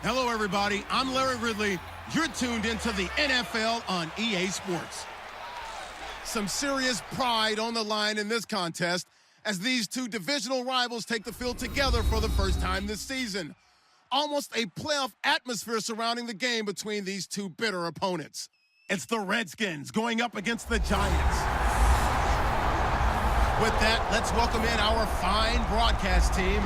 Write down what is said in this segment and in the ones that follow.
Hello, everybody. I'm Larry Ridley. You're tuned into the NFL on EA Sports. Some serious pride on the line in this contest as these two divisional rivals take the field together for the first time this season. Almost a playoff atmosphere surrounding the game between these two bitter opponents. It's the Redskins going up against the Giants. With that, let's welcome in our fine broadcast team.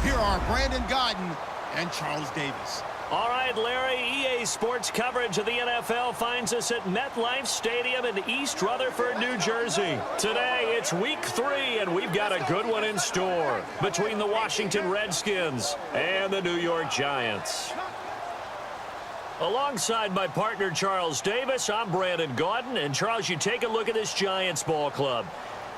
Here are Brandon Godden and Charles Davis. All right, Larry, EA Sports coverage of the NFL finds us at MetLife Stadium in East Rutherford, New Jersey. Today, it's Week 3, and we've got a good one in store between the Washington Redskins and the New York Giants. Alongside my partner, Charles Davis, I'm Brandon Godden. And, Charles, you take a look at this Giants ball club.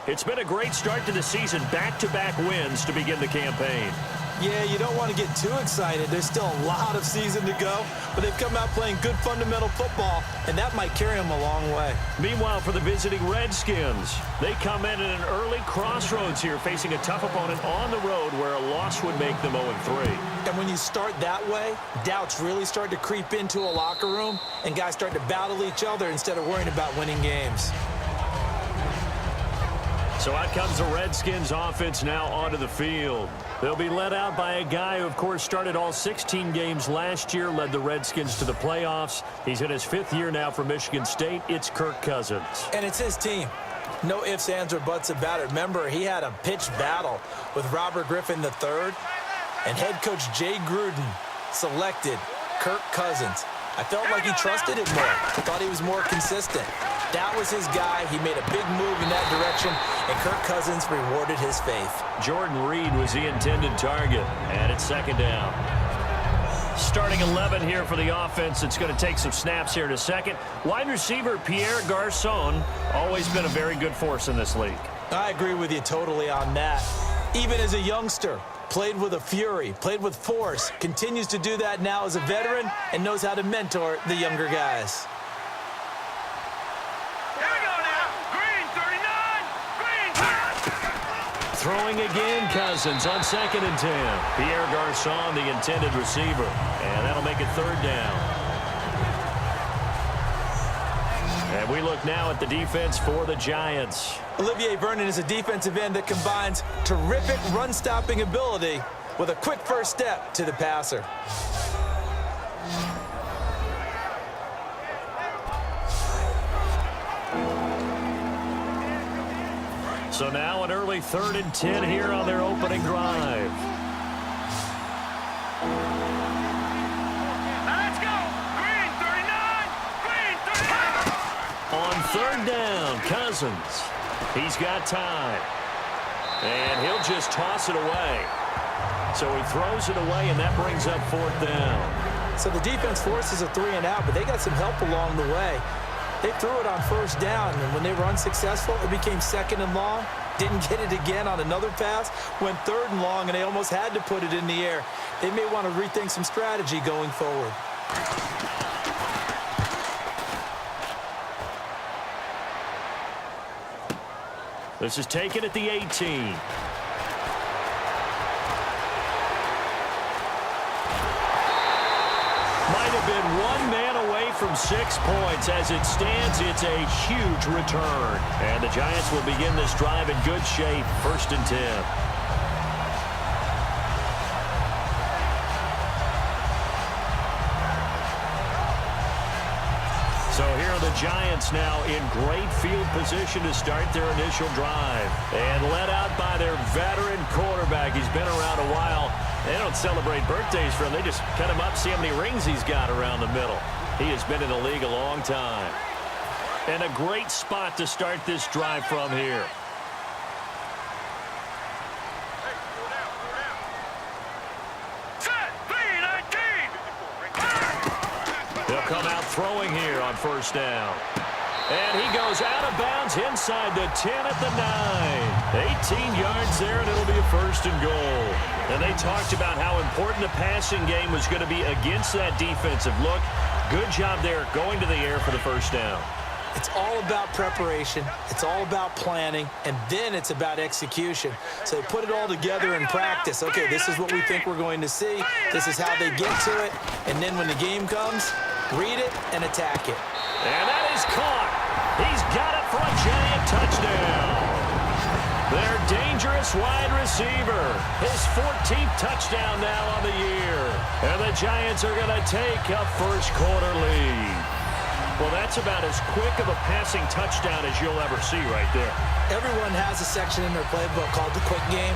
It's been a great start to the season, back-to-back wins to begin the campaign. Yeah, you don't want to get too excited. There's still a lot of season to go, but they've come out playing good fundamental football, and that might carry them a long way. Meanwhile, for the visiting Redskins, they come in at an early crossroads here, facing a tough opponent on the road where a loss would make them 0-3. And when you start that way, doubts really start to creep into a locker room, and guys start to battle each other instead of worrying about winning games. So out comes the Redskins offense now onto the field. They'll be led out by a guy who, of course, started all 16 games last year, led the Redskins to the playoffs. He's in his 5th year now for Michigan State. It's Kirk Cousins. And it's his team. No ifs, ands, or buts about it. Remember, he had a pitched battle with Robert Griffin III, and head coach Jay Gruden selected Kirk Cousins. I felt like he trusted him more. Thought he was more consistent. That was his guy. He made a big move in that direction, and Kirk Cousins rewarded his faith. Jordan Reed was the intended target, and it's 2nd down. Starting 11 here for the offense. It's going to take some snaps here in a second. Wide receiver Pierre Garçon, always been a very good force in this league. I agree with you totally on that. Even as a youngster, played with a fury, played with force, continues to do that now as a veteran, and knows how to mentor the younger guys. Throwing again, Cousins on 2nd and 10. Pierre Garçon, the intended receiver. And that'll make it 3rd down. And we look now at the defense for the Giants. Olivier Vernon is a defensive end that combines terrific run-stopping ability with a quick first step to the passer. So now an early 3rd and 10 here on their opening drive. Let's go! Green 39! Green 39! On 3rd down, Cousins. He's got time. And he'll just toss it away. So he throws it away, and that brings up 4th down. So the defense forces a 3 and out, but they got some help along the way. They threw it on 1st down, and when they were unsuccessful, it became 2nd and long. Didn't get it again on another pass. Went 3rd and long, and they almost had to put it in the air. They may want to rethink some strategy going forward. This is taken at the 18. Might have been one man away from 6 points. As it stands, it's a huge return. And the Giants will begin this drive in good shape. 1st and 10. So here are the Giants now in great field position to start their initial drive. And led out by their veteran quarterback. He's been around a while. They don't celebrate birthdays for him. They just cut him up, see how many rings he's got around the middle. He has been in the league a long time. And a great spot to start this drive from here. They'll come out throwing here on 1st down. And he goes out of bounds inside the 10 at the 9. 18 yards there, and it'll be a 1st and goal. And they talked about how important the passing game was going to be against that defensive look. Good job there going to the air for the 1st down. It's all about preparation. It's all about planning, and then it's about execution. So they put it all together in practice. Okay, this is what we think we're going to see. This is how they get to it. And then when the game comes, read it and attack it. And that is caught. He's got it for a giant touchdown. Their dangerous wide receiver. His 14th touchdown now on the year. And the Giants are going to take a first quarter lead. Well, that's about as quick of a passing touchdown as you'll ever see right there. Everyone has a section in their playbook called the quick game.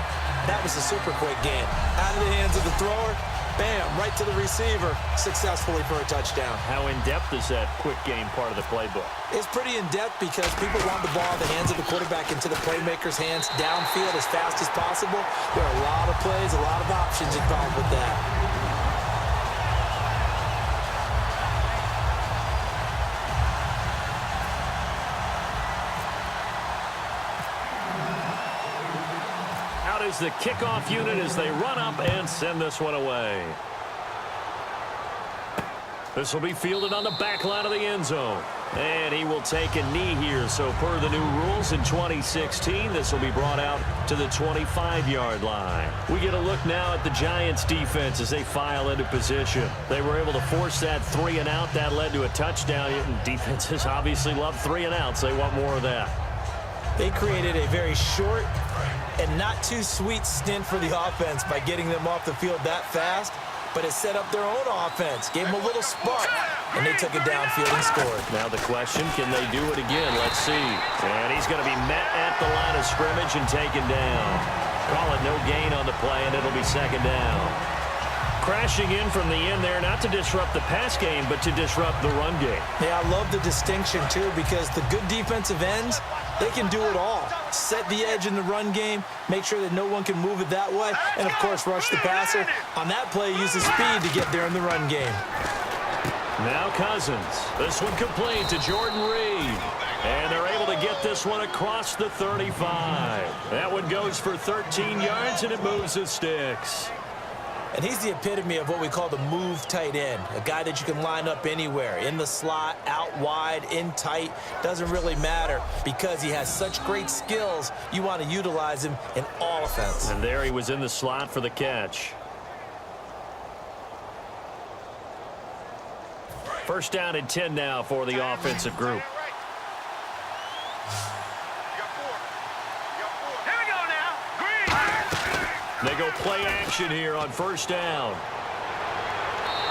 That was the super quick game. Out of the hands of the thrower, bam, right to the receiver, successfully for a touchdown. How in-depth is that quick game part of the playbook? It's pretty in-depth because people want the ball in the hands of the quarterback into the playmaker's hands downfield as fast as possible. There are a lot of plays, a lot of options involved with that. Is the kickoff unit as they run up and send this one away. This will be fielded on the back line of the end zone. And he will take a knee here. So per the new rules in 2016, this will be brought out to the 25-yard line. We get a look now at the Giants defense as they file into position. They were able to force that 3 and out. That led to a touchdown. Defenses obviously love 3 and outs. They want more of that. They created a very short and not too sweet stint for the offense by getting them off the field that fast, but it set up their own offense, gave them a little spark, and they took it downfield and scored. Now the question, can they do it again? Let's see. And he's going to be met at the line of scrimmage and taken down. Call it no gain on the play, and it'll be second down. Crashing in from the end there, not to disrupt the pass game, but to disrupt the run game. Yeah, I love the distinction, too, because the good defensive ends, they can do it all. Set the edge in the run game, make sure that no one can move it that way, and, of course, rush the passer. On that play, use the speed to get there in the run game. Now Cousins. This one complete to Jordan Reed. And they're able to get this one across the 35. That one goes for 13 yards, and it moves the sticks. And he's the epitome of what we call the move tight end, a guy that you can line up anywhere, in the slot, out wide, in tight, doesn't really matter because he has such great skills, you want to utilize him in all offense. And there he was in the slot for the catch. First down and 10 now for the offensive group. They go play action here on first down.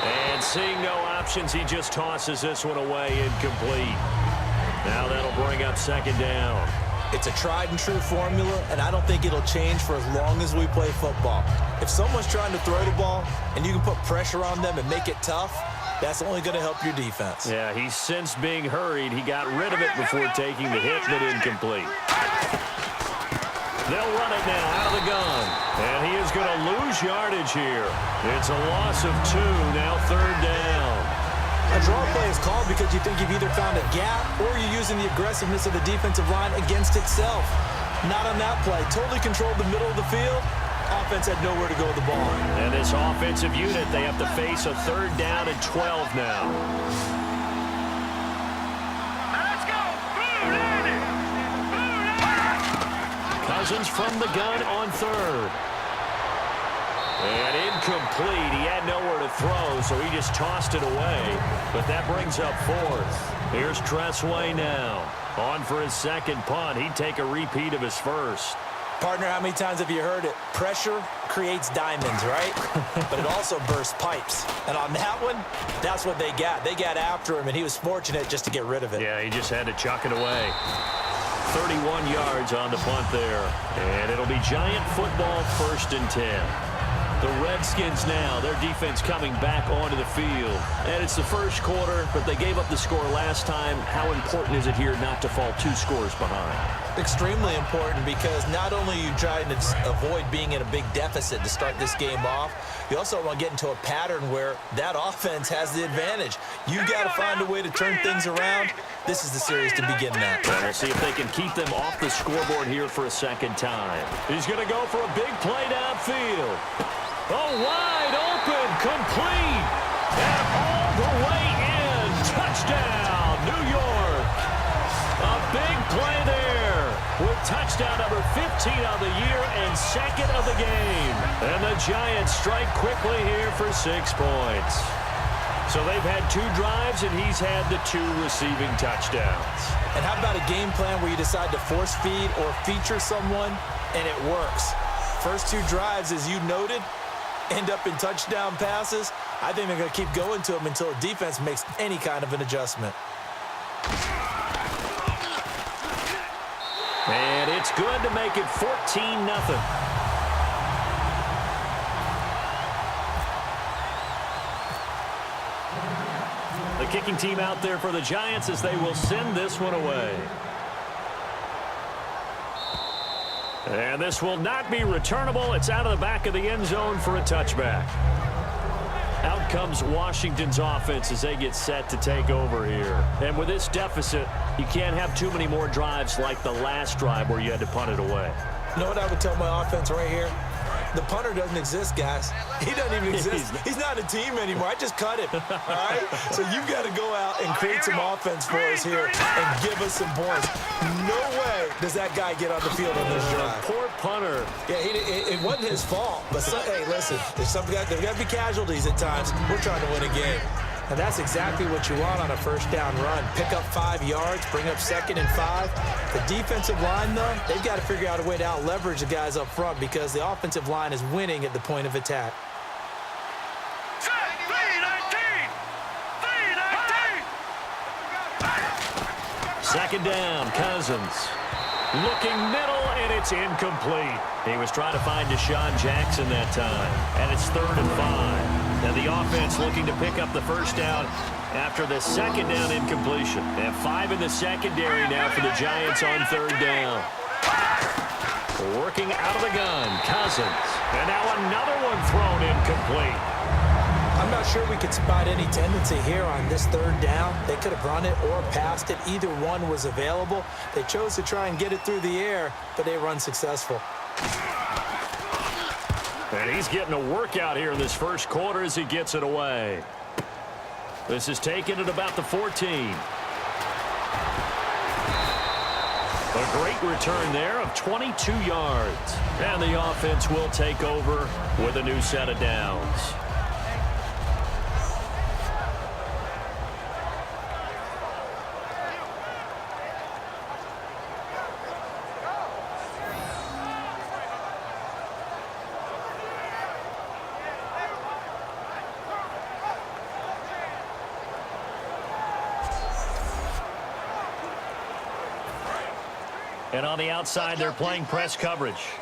And seeing no options, he just tosses this one away, incomplete. Now that'll bring up second down. It's a tried and true formula, and I don't think it'll change for as long as we play football. If someone's trying to throw the ball and you can put pressure on them and make it tough, that's only going to help your defense. Yeah, he's since being hurried. He got rid of it before taking the hit, but incomplete. They'll run it now out of the gun. And he is going to lose yardage here. It's a loss of 2, now third down. A draw play is called because you think you've either found a gap or you're using the aggressiveness of the defensive line against itself. Not on that play. Totally controlled the middle of the field. Offense had nowhere to go with the ball. And this offensive unit, they have to face a third down and 12 now. Let's go. Cousins from the gun on third. And incomplete. He had nowhere to throw, so he just tossed it away. But that brings up fourth. Here's Tressway now. On for his second punt. He'd take a repeat of his first. Partner, how many times have you heard it? Pressure creates diamonds, right? But it also bursts pipes. And on that one, that's what they got. They got after him, and he was fortunate just to get rid of it. Yeah, he just had to chuck it away. 31 yards on the punt there. And it'll be Giant football, 1st and 10. The Redskins now, their defense coming back onto the field. And it's the first quarter, but they gave up the score last time. How important is it here not to fall 2 scores behind? Extremely important because not only are you trying to avoid being in a big deficit to start this game off, you also want to get into a pattern where that offense has the advantage. You got to find a way to turn things around. This is the series to begin that. And we'll see if they can keep them off the scoreboard here for a second time. He's going to go for a big play downfield. Oh, wide open, complete, and all the way in. Touchdown, New York. touchdown number 15 on the year and second of the game. And the Giants strike quickly here for 6 points. So they've had 2 drives, and he's had the 2 receiving touchdowns. And how about a game plan where you decide to force feed or feature someone, and it works? First 2 drives, as you noted, end up in touchdown passes. I think they're going to keep going to them until the defense makes any kind of an adjustment. And it's good to make it 14-0. The kicking team out there for the Giants as they will send this one away. And this will not be returnable. It's out of the back of the end zone for a touchback. Out comes Washington's offense as they get set to take over here. And with this deficit, you can't have too many more drives like the last drive where you had to punt it away. You know what I would tell my offense right here? The punter doesn't exist, guys. He doesn't even exist. He's not a team anymore. I just cut him, all right? So you've got to go out and create some offense for us here and give us some points. No way does that guy get on the field on this drive. Poor punter. Yeah, it wasn't his fault. But, hey, listen, there's got to be casualties at times. We're trying to win a game. And that's exactly what you want on a first down run. Pick up 5 yards, bring up 2nd and 5. The defensive line, though, they've got to figure out a way to out-leverage the guys up front because the offensive line is winning at the point of attack. Second down, Cousins. Looking middle, and it's incomplete. He was trying to find Deshaun Jackson that time. And it's 3rd and 5. And the offense looking to pick up the first down after the second down incompletion. And 5 in the secondary now for the Giants on 3rd down. Working out of the gun, Cousins. And now another one thrown incomplete. I'm not sure we could spot any tendency here on this 3rd down. They could have run it or passed it. Either one was available. They chose to try and get it through the air, but they run successful. And he's getting a workout here in this first quarter as he gets it away. This is taken at about the 14. A great return there of 22 yards. And the offense will take over with a new set of downs. And on the outside, they're playing press coverage.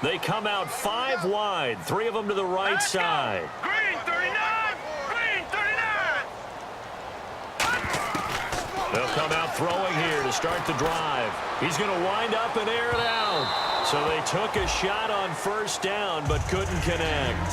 They come out 5 wide, 3 of them to the right side. Green 39! Green 39! They'll come out throwing here to start the drive. He's going to wind up and air it out. So they took a shot on first down but couldn't connect.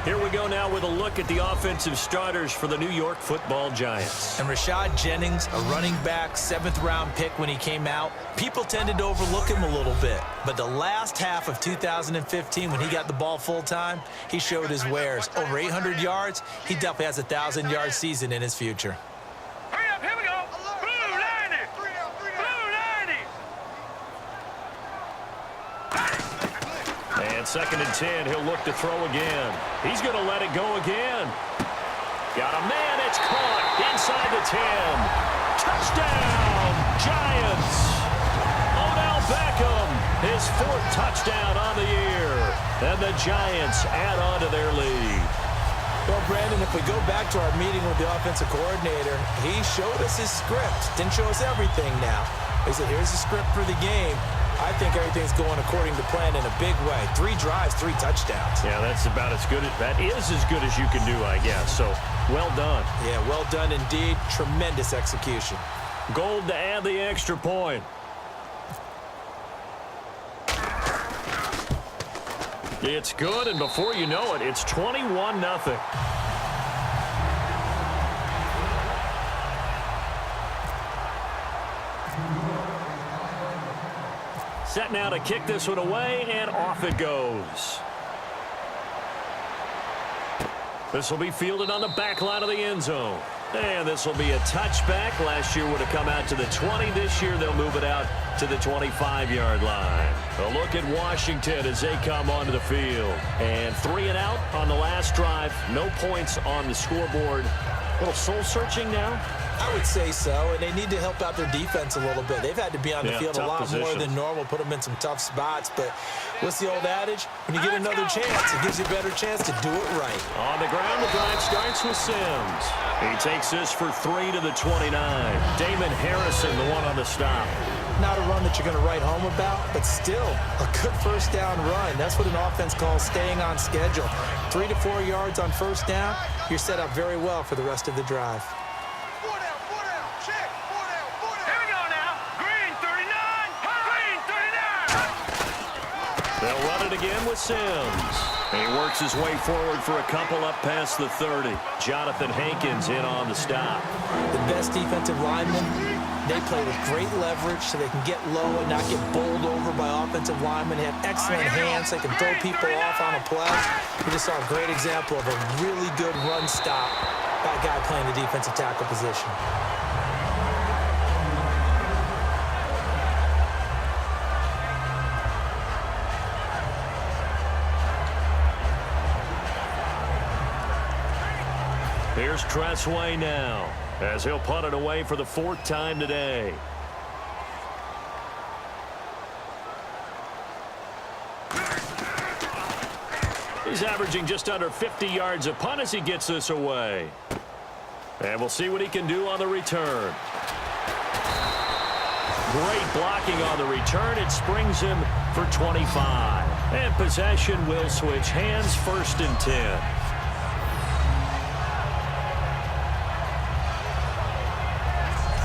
Here we go now with a look at the offensive starters for the New York Football Giants. And Rashad Jennings, a running back, 7th-round pick when he came out. People tended to overlook him a little bit. But the last half of 2015, when he got the ball full-time, he showed his wares. Over 800 yards, he definitely has a 1,000-yard season in his future. Hurry up, here we go! Blue 90! Blue 90! And 2nd and 10, he'll look to throw again. He's going to let it go again. Got a man, it's caught inside the 10. Touchdown, Giants. Odell Beckham, his 4th touchdown on the year. And the Giants add on to their lead. Well, Brandon, if we go back to our meeting with the offensive coordinator, he showed us his script. Didn't show us everything now. He said, here's the script for the game. I think everything's going according to plan in a big way. 3 drives, 3 touchdowns. Yeah, that's about as good. That is as good as you can do, I guess. So, well done. Yeah, well done indeed. Tremendous execution. Gold to add the extra point. It's good, and before you know it, it's 21-0. Set now to kick this one away, and off it goes. This will be fielded on the back line of the end zone. And this will be a touchback. Last year would have come out to the 20. This year they'll move it out to the 25-yard line. A look at Washington as they come onto the field. And 3 and out on the last drive. No points on the scoreboard. A little soul-searching now? I would say so, and they need to help out their defense a little bit. They've had to be on the field a lot more than normal, put them in some tough spots. But what's the old adage? When you get another chance, it gives you a better chance to do it right. On the ground, the drive starts with Sims. He takes this for 3 to the 29. Damon Harrison, the one on the stop. Not a run that you're going to write home about, but still a good first down run. That's what an offense calls staying on schedule. 3 to 4 yards on first down, you're set up very well for the rest of the drive. They'll run it again with Sims. He works his way forward for a couple up past the 30. Jonathan Hankins in on the stop. The best defensive linemen, they play with great leverage so they can get low and not get bowled over by offensive linemen. They have excellent hands. They can throw people off on a play. We just saw a great example of a really good run stop by a guy playing the defensive tackle position. Here's Tressway now, as he'll punt it away for the 4th time today. He's averaging just under 50 yards a punt as he gets this away. And we'll see what he can do on the return. Great blocking on the return. It springs him for 25. And possession will switch hands, 1st and 10.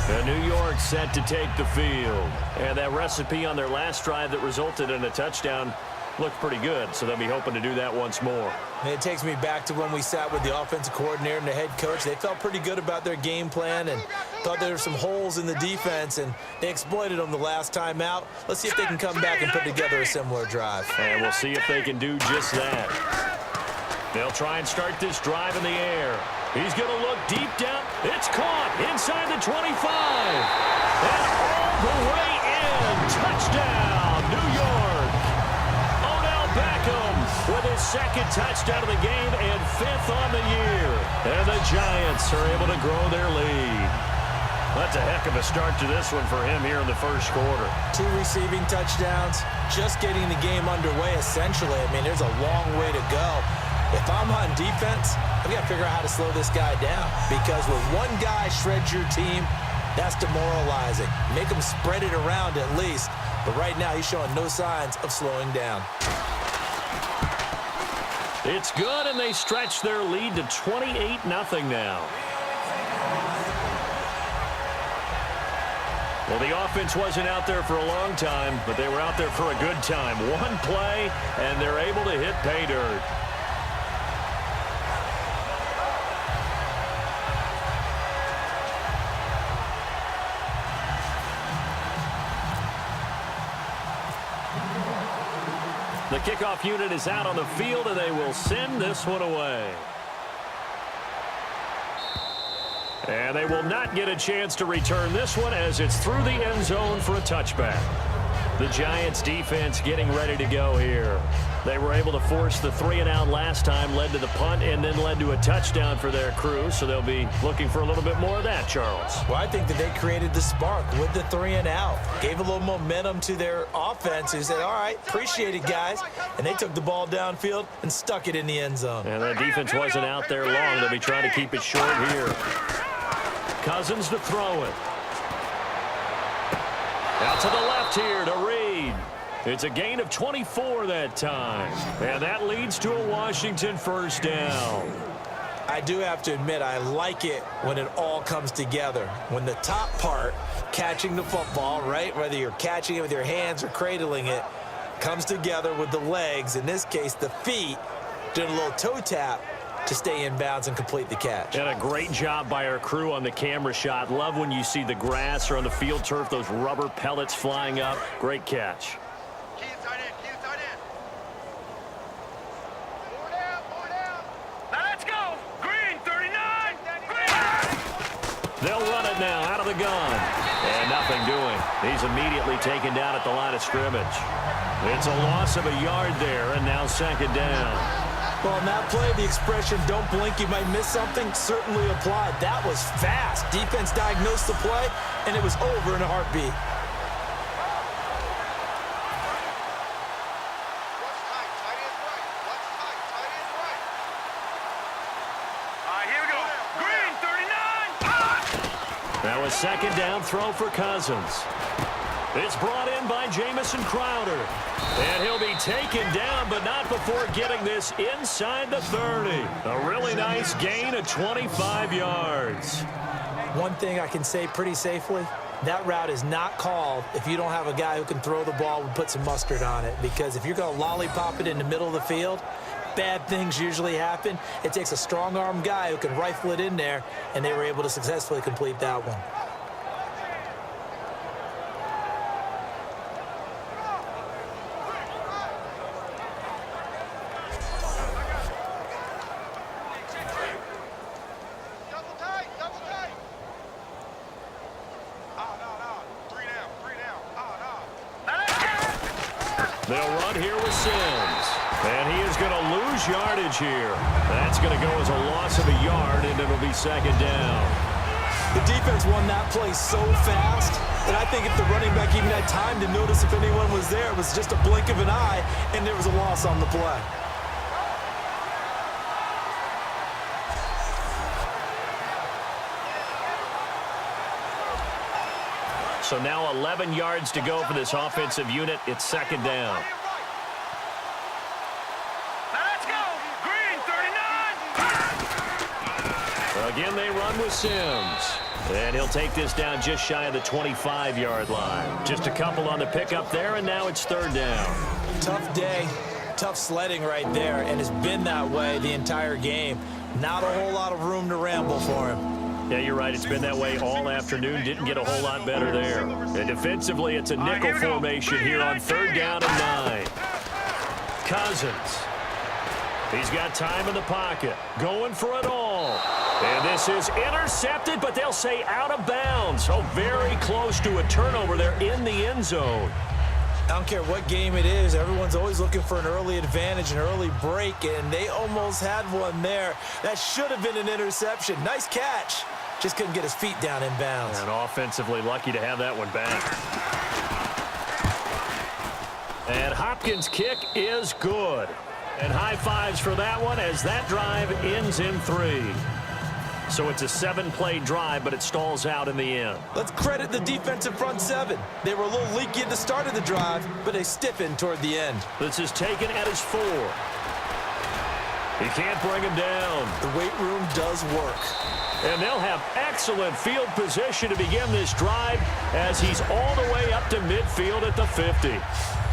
And New York set to take the field. And that recipe on their last drive that resulted in a touchdown looked pretty good, so they'll be hoping to do that once more. And it takes me back to when we sat with the offensive coordinator and the head coach. They felt pretty good about their game plan and thought there were some holes in the defense, and they exploited them the last time out. Let's see if they can come back and put together a similar drive. And we'll see if they can do just that. They'll try and start this drive in the air. He's going to look deep down. It's caught inside the 25. And all the way in. Touchdown, New York. Odell Beckham with his 2nd touchdown of the game and 5th on the year. And the Giants are able to grow their lead. That's a heck of a start to this one for him here in the 1st quarter. 2 receiving touchdowns, just getting the game underway essentially. I mean, there's a long way to go. If I'm on defense, I've got to figure out how to slow this guy down, because when one guy shreds your team, that's demoralizing. Make him spread it around at least. But right now, he's showing no signs of slowing down. It's good, and they stretch their lead to 28-0 now. Well, the offense wasn't out there for a long time, but they were out there for a good time. One play, and they're able to hit pay dirt. The kickoff unit is out on the field, and they will send this one away. And they will not get a chance to return this one as it's through the end zone for a touchback. The Giants defense getting ready to go here. They were able to force the 3 and out last time, led to the punt, and then led to a touchdown for their crew. So they'll be looking for a little bit more of that, Charles. Well, I think that they created the spark with the 3 and out. Gave a little momentum to their offense. Who said, all right, appreciate it, guys. And they took the ball downfield and stuck it in the end zone. And that defense wasn't out there long. They'll be trying to keep it short here. Cousins to throw it. Out to the left here to Reed. It's a gain of 24 that time. And that leads to a Washington 1st down. I do have to admit, I like it when it all comes together. When the top part, catching the football, right, whether you're catching it with your hands or cradling it, comes together with the legs, in this case the feet, doing a little toe tap to stay in bounds and complete the catch. And a great job by our crew on the camera shot. Love when you see the grass or on the field turf, those rubber pellets flying up. Great catch. Key tight end, key tight end. 4 down. Now let's go. Green, 39. Green. the gun. And nothing doing. He's immediately taken down at the line of scrimmage. It's a loss of a yard there, and now second down. Well, on that play, the expression, don't blink, you might miss something, certainly applied. That was fast. Defense diagnosed the play, and it was over in a heartbeat. Now a second down throw for Cousins. It's brought in by Jamison Crowder. And he'll be taken down, but not before getting this inside the 30. A really nice gain of 25 yards. One thing I can say pretty safely, that route is not called if you don't have a guy who can throw the ball and put some mustard on it. Because if you're going to lollipop it in the middle of the field, bad things usually happen. It takes a strong-arm guy who can rifle it in there, and they were able to successfully complete that one. They'll run here with Sims. And he is going to lose yardage here. That's going to go as a loss of a yard, and it'll be second down. The defense won that play so fast that I think if the running back even had time to notice if anyone was there, it was just a blink of an eye, and there was a loss on the play. So now 11 yards to go for this offensive unit. It's second down. Let's go! Green, 39! Again, they run with Sims. And he'll take this down just shy of the 25-yard line. Just a couple on the pickup there, and now it's third down. Tough day, tough sledding right there, and it's been that way the entire game. Not a whole lot of room to ramble for him. Yeah, you're right. It's been that way all afternoon. Didn't get a whole lot better there. And defensively, it's a nickel formation here on third down and 9. Cousins. He's got time in the pocket. Going for it all. And this is intercepted, but they'll say out of bounds. So very close to a turnover there in the end zone. I don't care what game it is. Everyone's always looking for an early advantage, an early break, and they almost had one there. That should have been an interception. Nice catch. Just couldn't get his feet down in bounds. And offensively lucky to have that one back. And Hopkins' kick is good. And high fives for that one as that drive ends in 3. So it's a 7-play drive, but it stalls out in the end. Let's credit the defensive front 7. They were a little leaky at the start of the drive, but they stiffened toward the end. This is taken at his 4. He can't bring him down. The weight room does work. And they'll have excellent field position to begin this drive as he's all the way up to midfield at the 50.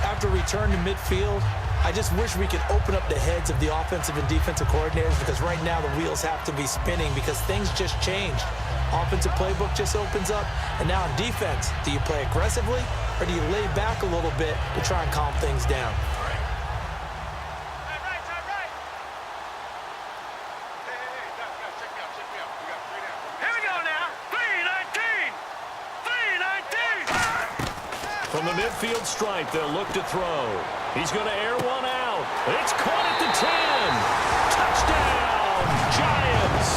After return to midfield, I just wish we could open up the heads of the offensive and defensive coordinators, because right now the wheels have to be spinning because things just changed. Offensive playbook just opens up, and now on defense, do you play aggressively or do you lay back a little bit to try and calm things down? From the midfield stripe, they'll look to throw. He's going to air one out. It's caught at the 10. Touchdown, Giants.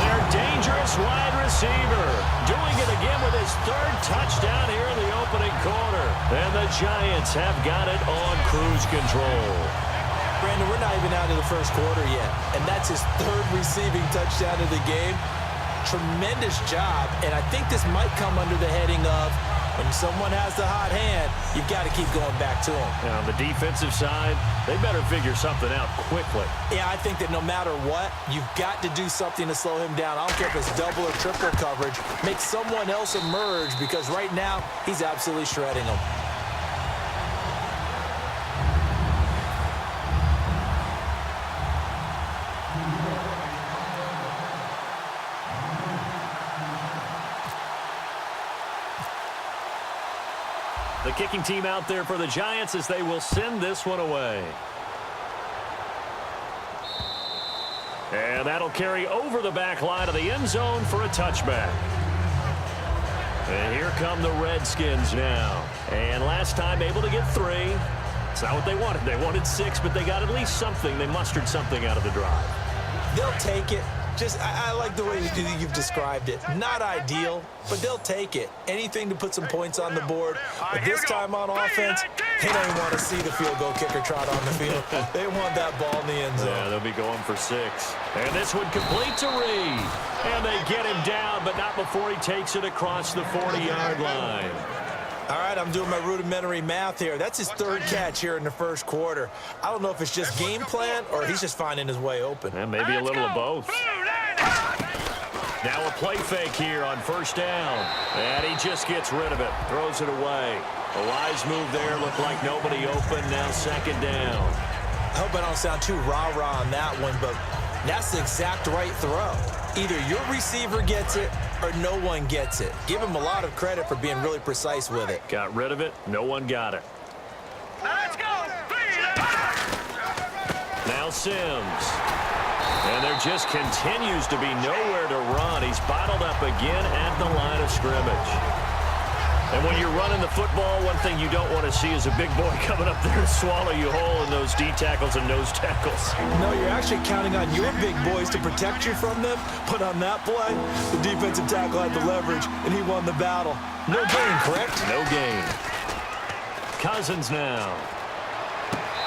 Their dangerous wide receiver doing it again with his 3rd touchdown here in the opening quarter. And the Giants have got it on cruise control. Brandon, we're not even out of the first quarter yet, and that's his 3rd receiving touchdown of the game. Tremendous job, and I think this might come under the heading of when someone has the hot hand, you've got to keep going back to them. Now, on the defensive side, they better figure something out quickly. Yeah, I think that no matter what, you've got to do something to slow him down. I don't care if it's double or triple coverage. Make someone else emerge, because right now, he's absolutely shredding them. The kicking team out there for the Giants as they will send this one away. And that'll carry over the back line of the end zone for a touchback. And here come the Redskins now. And last time able to get 3. It's not what they wanted. They wanted 6, but they got at least something. They mustered something out of the drive. They'll take it. I like the way you've described it. Not ideal, but they'll take it. Anything to put some points on the board. But this time on offense, they don't even want to see the field goal kicker trot on the field. They want that ball in the end zone. Yeah, they'll be going for 6. And this one complete to Reed. And they get him down, but not before he takes it across the 40-yard line. All right, I'm doing my rudimentary math here. That's his 3rd catch here in the first quarter. I don't know if it's just game plan or he's just finding his way open. And maybe a little of both. Now a play fake here on first down. And he just gets rid of it. Throws it away. A wise move there. Looked like nobody open. Now 2nd down. I hope I don't sound too rah-rah on that one, but that's the exact right throw. Either your receiver gets it or no one gets it. Give him a lot of credit for being really precise with it. Got rid of it. No one got it. Let's go. Now Sims. And there just continues to be nowhere to run. He's bottled up again at the line of scrimmage. And when you're running the football, one thing you don't want to see is a big boy coming up there to swallow you whole in those D tackles and nose tackles. No, you're actually counting on your big boys to protect you from them. But on that play, the defensive tackle had the leverage, and he won the battle. No gain, correct? No gain. Cousins now.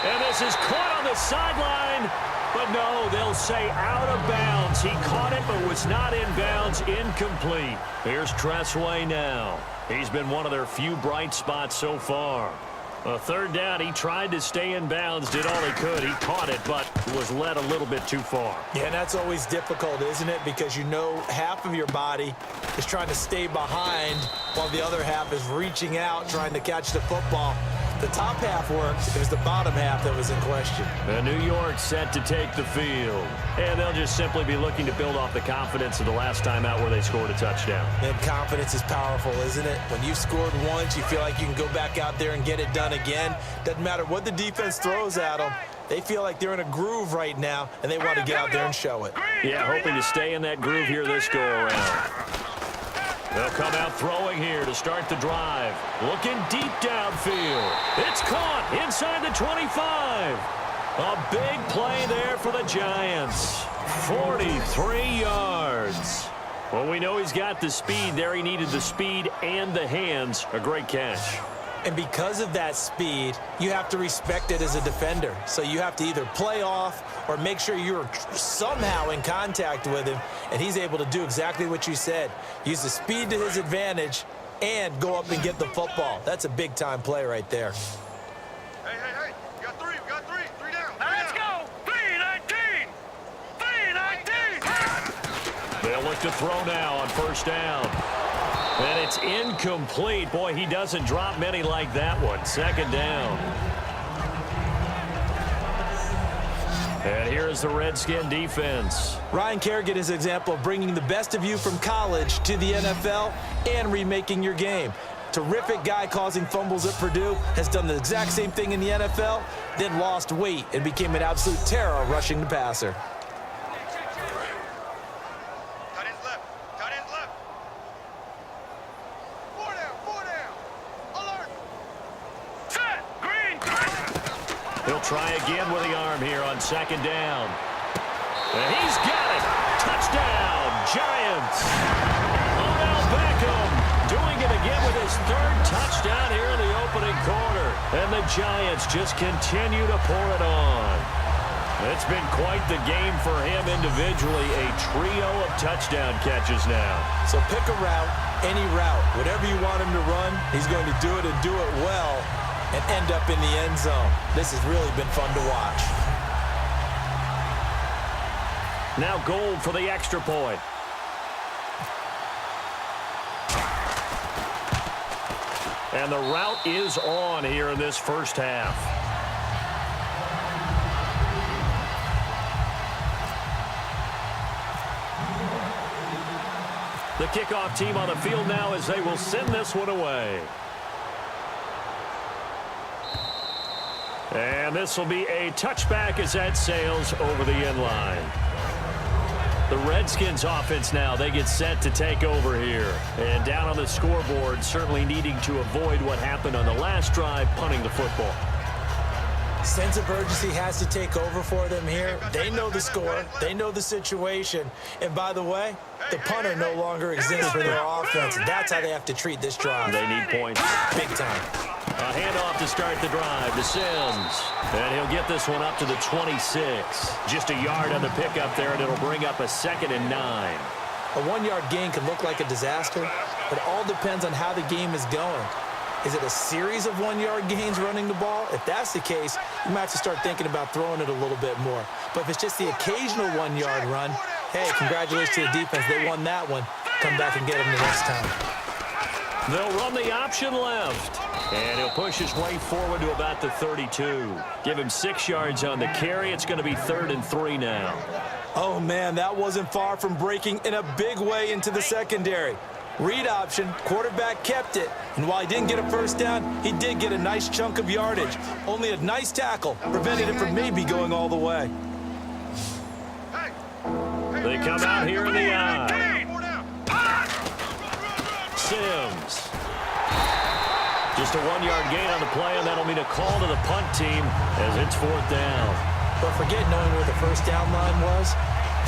And this is caught on the sideline. But no, they'll say out of bounds. He caught it, but was not in bounds. Incomplete. Here's Tressway now. He's been one of their few bright spots so far. A 3rd down, he tried to stay in bounds, did all he could. He caught it, but was led a little bit too far. Yeah, and that's always difficult, isn't it? Because you know half of your body is trying to stay behind while the other half is reaching out, trying to catch the football. The top half worked. It was the bottom half that was in question. And New York set to take the field. And they'll just simply be looking to build off the confidence of the last time out where they scored a touchdown. And confidence is powerful, isn't it? When you've scored once, you feel like you can go back out there and get it done again. Doesn't matter what the defense throws at them. They feel like they're in a groove right now, and they want to get out there and show it. Yeah, hoping to stay in that groove here this go-around. They'll come out throwing here to start the drive. Looking deep downfield. It's caught inside the 25. A big play there for the Giants. 43 yards. Well, we know he's got the speed there. He needed the speed and the hands. A great catch. And because of that speed, you have to respect it as a defender. So you have to either play off or make sure you're somehow in contact with him, and he's able to do exactly what you said. Use the speed to his advantage and go up and get the football. That's a big-time play right there. Hey, we got 3, 3 down. Let's go. 3-19. 3-19. They'll look to throw now on first down. And it's incomplete. Boy, he doesn't drop many like that one. 2nd down. And here is the Redskin defense. Ryan Kerrigan is an example of bringing the best of you from college to the NFL and remaking your game. Terrific guy causing fumbles at Purdue, has done the exact same thing in the NFL, then lost weight and became an absolute terror rushing the passer. He'll try again with the arm here on 2nd down. And he's got it. Touchdown, Giants. Odell Beckham doing it again with his 3rd touchdown here in the opening quarter. And the Giants just continue to pour it on. It's been quite the game for him individually. A trio of touchdown catches now. So pick a route, any route. Whatever you want him to run, he's going to do it and do it well and end up in the end zone. This has really been fun to watch. Now Gold for the extra point. And the route is on here in this first half. The kickoff team on the field now as they will send this one away. And this will be a touchback as that sails over the end line. The Redskins offense now, they get set to take over here. And down on the scoreboard, certainly needing to avoid what happened on the last drive, punting the football. Sense of urgency has to take over for them here. They know the score. They know the situation. And by the way, the punter no longer exists for their offense. That's how they have to treat this drive. They need points. Big time. A handoff to start the drive to Sims. And he'll get this one up to the 26. Just a yard on the pickup there, and it'll bring up a 2nd and 9. A 1-yard gain can look like a disaster. It all depends on how the game is going. Is it a series of 1-yard gains running the ball? If that's the case, you might have to start thinking about throwing it a little bit more. But if it's just the occasional 1-yard run, hey, congratulations to the defense. They won that one. Come back and get them the next time. They'll run the option left. And he'll push his way forward to about the 32. Give him 6 yards on the carry. It's going to be 3rd and 3 now. Oh, man, that wasn't far from breaking in a big way into the secondary. Read option, quarterback kept it, and while he didn't get a first down, he did get a nice chunk of yardage. Only a nice tackle prevented it from maybe going all the way. They come out here in the eye. Sims. Just a 1-yard gain on the play, and that'll mean a call to the punt team as it's 4th down. But forget knowing where the first down line was.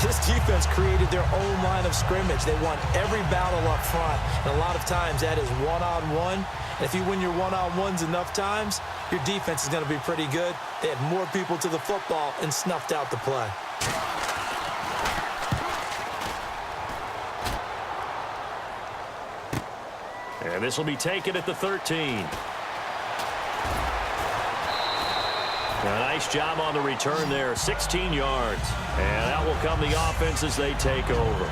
This defense created their own line of scrimmage. They won every battle up front, and a lot of times that is one-on-one. And if you win your one-on-ones enough times, your defense is going to be pretty good. They had more people to the football and snuffed out the play. And this will be taken at the 13. A nice job on the return there, 16 yards. And out will come the offense as they take over.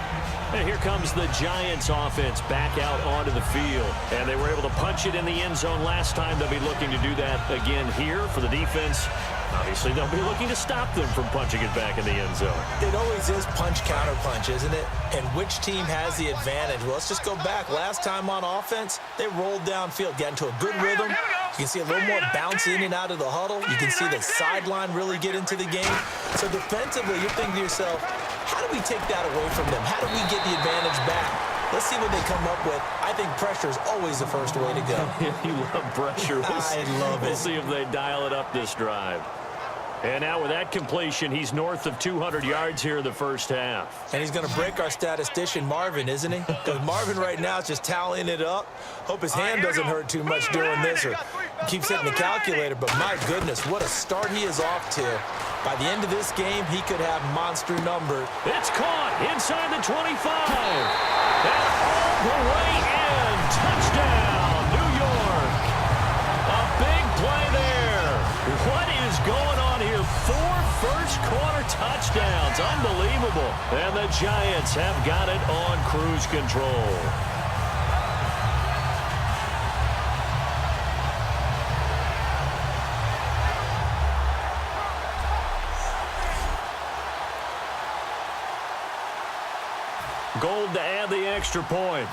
And here comes the Giants offense back out onto the field. And they were able to punch it in the end zone last time. They'll be looking to do that again here for the defense. Obviously, they'll be looking to stop them from punching it back in the end zone. It always is punch-counter-punch, isn't it? And which team has the advantage? Well, let's just go back. Last time on offense, they rolled downfield, got into a good rhythm. You can see a little more bounce in and out of the huddle. You can see the sideline really get into the game. So defensively, you're thinking to yourself, how do we take that away from them? How do we get the advantage back? Let's see what they come up with. I think pressure is always the first way to go. You love pressure. I love it. We'll see if they dial it up this drive. And now with that completion, he's north of 200 yards here in the first half. And he's going to break our statistician, Marvin, isn't he? Because Marvin right now is just tallying it up. Hope his hand doesn't hurt too much doing this or keeps hitting the calculator. But my goodness, what a start he is off to. By the end of this game, he could have monster numbers. It's caught inside the 25. And all the way in. Touchdown, New York. A big play there. What is going on here? 4 first-quarter touchdowns. Unbelievable. And the Giants have got it on cruise control. Gold to add the extra point.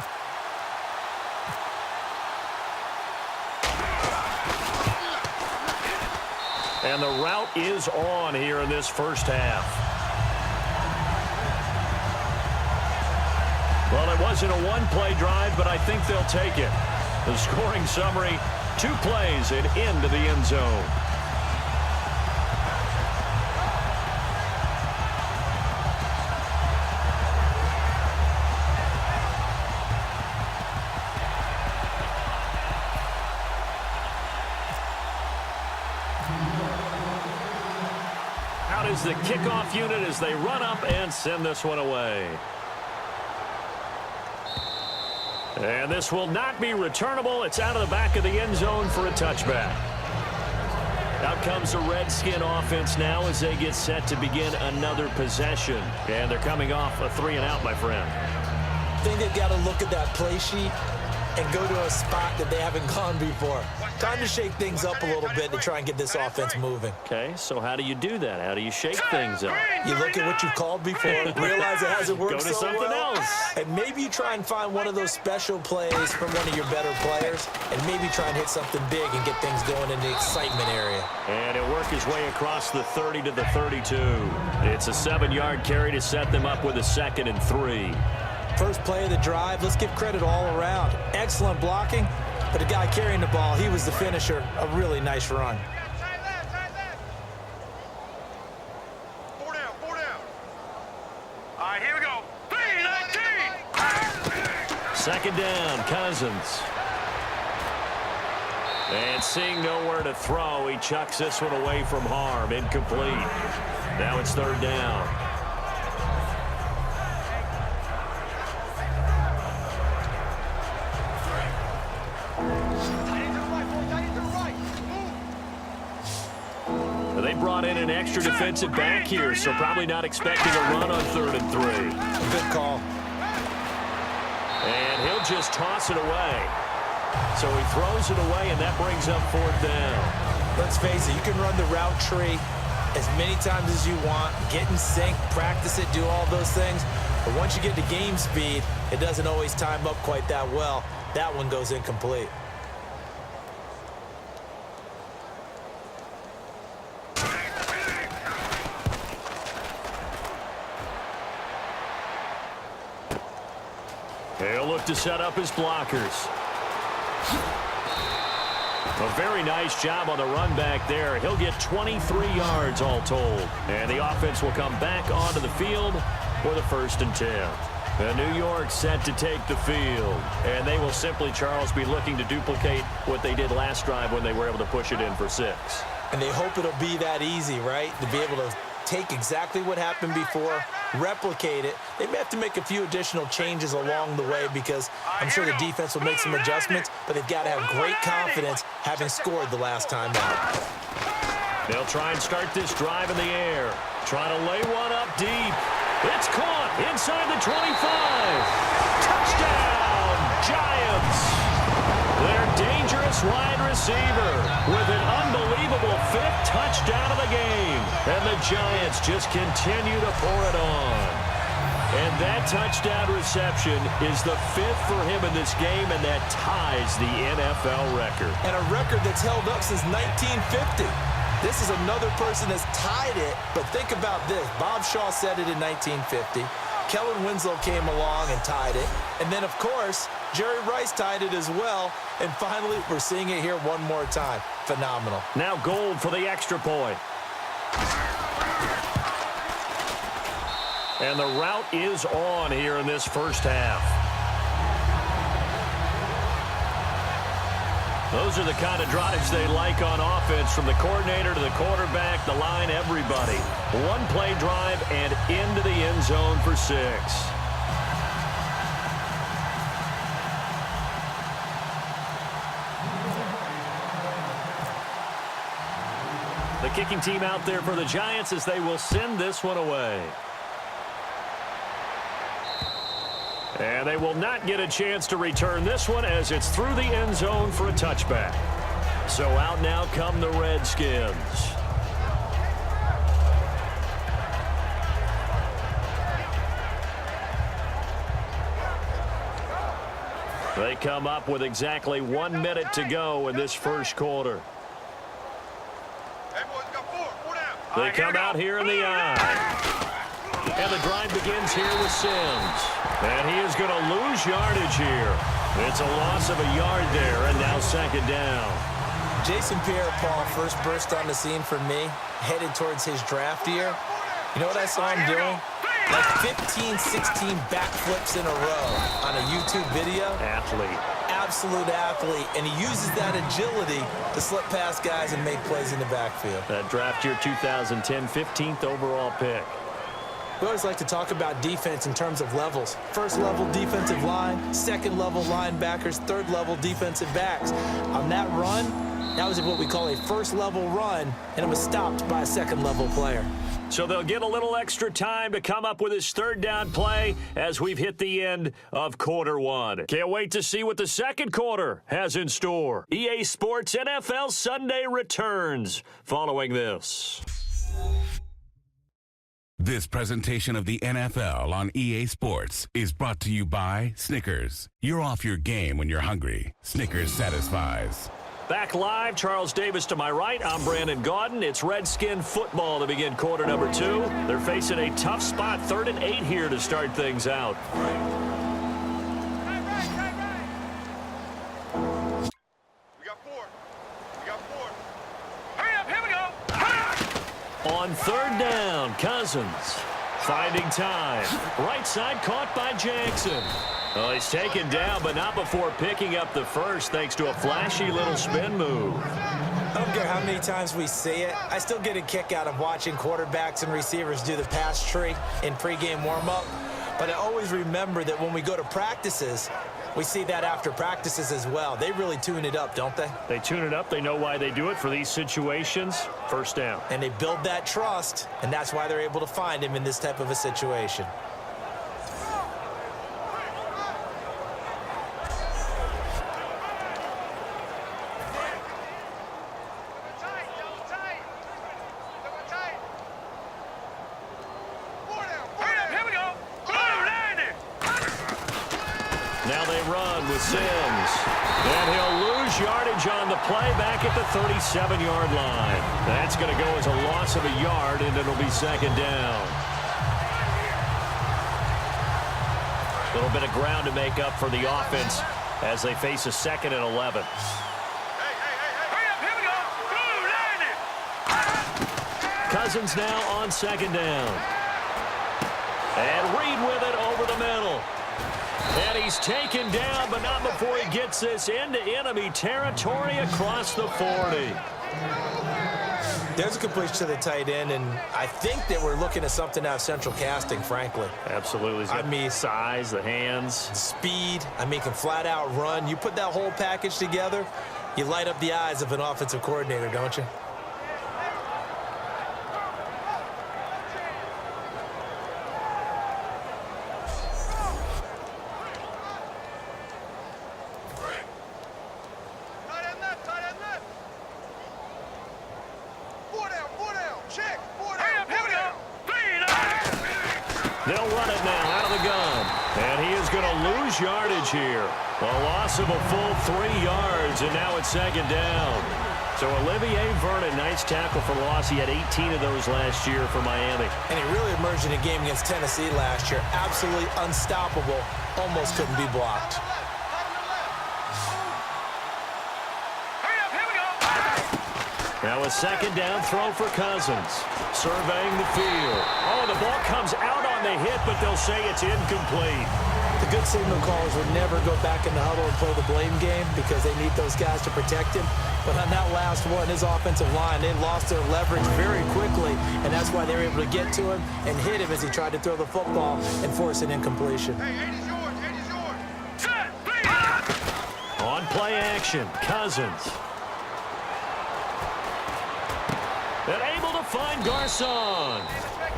And the route is on here in this first half. Well, it wasn't a one-play drive, but I think they'll take it. The scoring summary, 2 plays and into the end zone. Out is the kickoff unit as they run up and send this one away. And this will not be returnable. It's out of the back of the end zone for a touchback. Out comes the Redskin offense now as they get set to begin another possession. And they're coming off a 3-and-out, my friend. I think they've got to look at that play sheet and go to a spot that they haven't gone before. Time to shake things up a little bit to try and get this offense moving. Okay, so how do you do that? How do you shake things up? You look at what you've called before, realize it hasn't worked Go to so something well, else. and maybe you try and find one of those special plays from one of your better players, and maybe try and hit something big and get things going in the excitement area. And he'll work his way across the 30 to the 32. It's a 7-yard carry to set them up with a 2nd and 3. First play of the drive, let's give credit all around. Excellent blocking, but the guy carrying the ball, he was the finisher. A really nice run. Four down. All right, here we go. 3-19. 2nd down, Cousins. And seeing nowhere to throw, he chucks this one away from harm. Incomplete. Now it's 3rd down. They brought in an extra defensive back here, so probably not expecting a run on 3rd and 3. Good call. And he'll just toss it away. So he throws it away, and that brings up 4th down. Let's face it, you can run the route tree as many times as you want, get in sync, practice it, do all those things. But once you get to game speed, it doesn't always time up quite that well. That one goes incomplete. He'll look to set up his blockers. A very nice job on the run back there. He'll get 23 yards all told. And the offense will come back onto the field for the 1st and 10. And New York set to take the field. And they will simply, Charles, be looking to duplicate what they did last drive when they were able to push it in for 6. And they hope it'll be that easy, right? To be able to take exactly what happened before, replicate it. They may have to make a few additional changes along the way because I'm sure the defense will make some adjustments, but they've got to have great confidence having scored the last time out. They'll try and start this drive in the air. Trying to lay one up deep. It's caught inside the 25. Touchdown, Giants. Their dangerous wide receiver with an unbelievable 5th touchdown of the game. And the Giants just continue to pour it on. And that touchdown reception is the 5th for him in this game, and that ties the NFL record. And a record that's held up since 1950. This is another person that's tied it, but think about this. Bob Shaw said it in 1950. Kellen Winslow came along and tied it. And then, of course, Jerry Rice tied it as well. And finally, we're seeing it here one more time. Phenomenal. Now Gold for the extra point. And the route is on here in this first half. Those are the kind of drives they like on offense, from the coordinator to the quarterback, the line, everybody. One play drive and into the end zone for 6. The kicking team out there for the Giants as they will send this one away. And they will not get a chance to return this one as it's through the end zone for a touchback. So out now come the Redskins. They come up with exactly 1 minute to go in this first quarter. Hey, boys, got four down. They come out here in the eye. And the drive begins here with Sims. And he is going to lose yardage here. It's a loss of a yard there, and now 2nd down. Jason Pierre-Paul first burst on the scene for me, headed towards his draft year. You know what I saw him doing? Like 15, 16 backflips in a row on a YouTube video. Athlete. Absolute athlete, and he uses that agility to slip past guys and make plays in the backfield. That draft year 2010, 15th overall pick. We always like to talk about defense in terms of levels. First level defensive line, second level linebackers, third level defensive backs. On that run, That was what we call a first-level run, and it was stopped by a second-level player. So they'll get a little extra time to come up with his third down play as we've hit the end of quarter one. Can't wait to see what the second quarter has in store. EA Sports NFL Sunday returns following this. This presentation of the NFL on EA Sports is brought to you by Snickers. You're off your game when you're hungry. Snickers satisfies. Back live, Charles Davis to my right. I'm Brandon Gaudin. It's Redskin football to begin quarter number 2. They're facing a tough spot, 3rd and 8 here to start things out. On 3rd down, Cousins finding time. Right side caught by Jackson. Oh, he's taken down, but not before picking up the first thanks to a flashy little spin move. I don't care how many times we see it. I still get a kick out of watching quarterbacks and receivers do the pass tree in pregame warm-up. But I always remember that when we go to practices, we see that after practices as well. They really tune it up, don't they? They tune it up. They know why they do it for these situations. First down. And they build that trust, and that's why they're able to find him in this type of a situation. Sims. And he'll lose yardage on the play back at the 37-yard line. That's going to go as a loss of a yard, and it'll be 2nd down. A little bit of ground to make up for the offense as they face a 2nd and 11. Cousins now on 2nd down. And Reed with it over the middle. And he's taken down, but not before he gets this into enemy territory across the 40. There's a completion to the tight end, and I think that we're looking at something out of central casting, frankly. Absolutely. I mean, size, the hands. Speed. I mean, can flat out run. You put that whole package together, you light up the eyes of an offensive coordinator, don't you? They'll run it now out of the gun. And he is going to lose yardage here. A loss of a full 3 yards, and now it's 2nd down. So Olivier Vernon, nice tackle for loss. He had 18 of those last year for Miami. And he really emerged in a game against Tennessee last year. Absolutely unstoppable. Almost couldn't be blocked. Now a 2nd down throw for Cousins. Surveying the field. Oh, the ball comes out on the hit, but they'll say it's incomplete. The good signal callers would never go back in the huddle and play the blame game because they need those guys to protect him. But on that last one, his offensive line, they lost their leverage very quickly, and that's why they were able to get to him and hit him as he tried to throw the football and force an incompletion. On play action, Cousins. And able to find Garcon.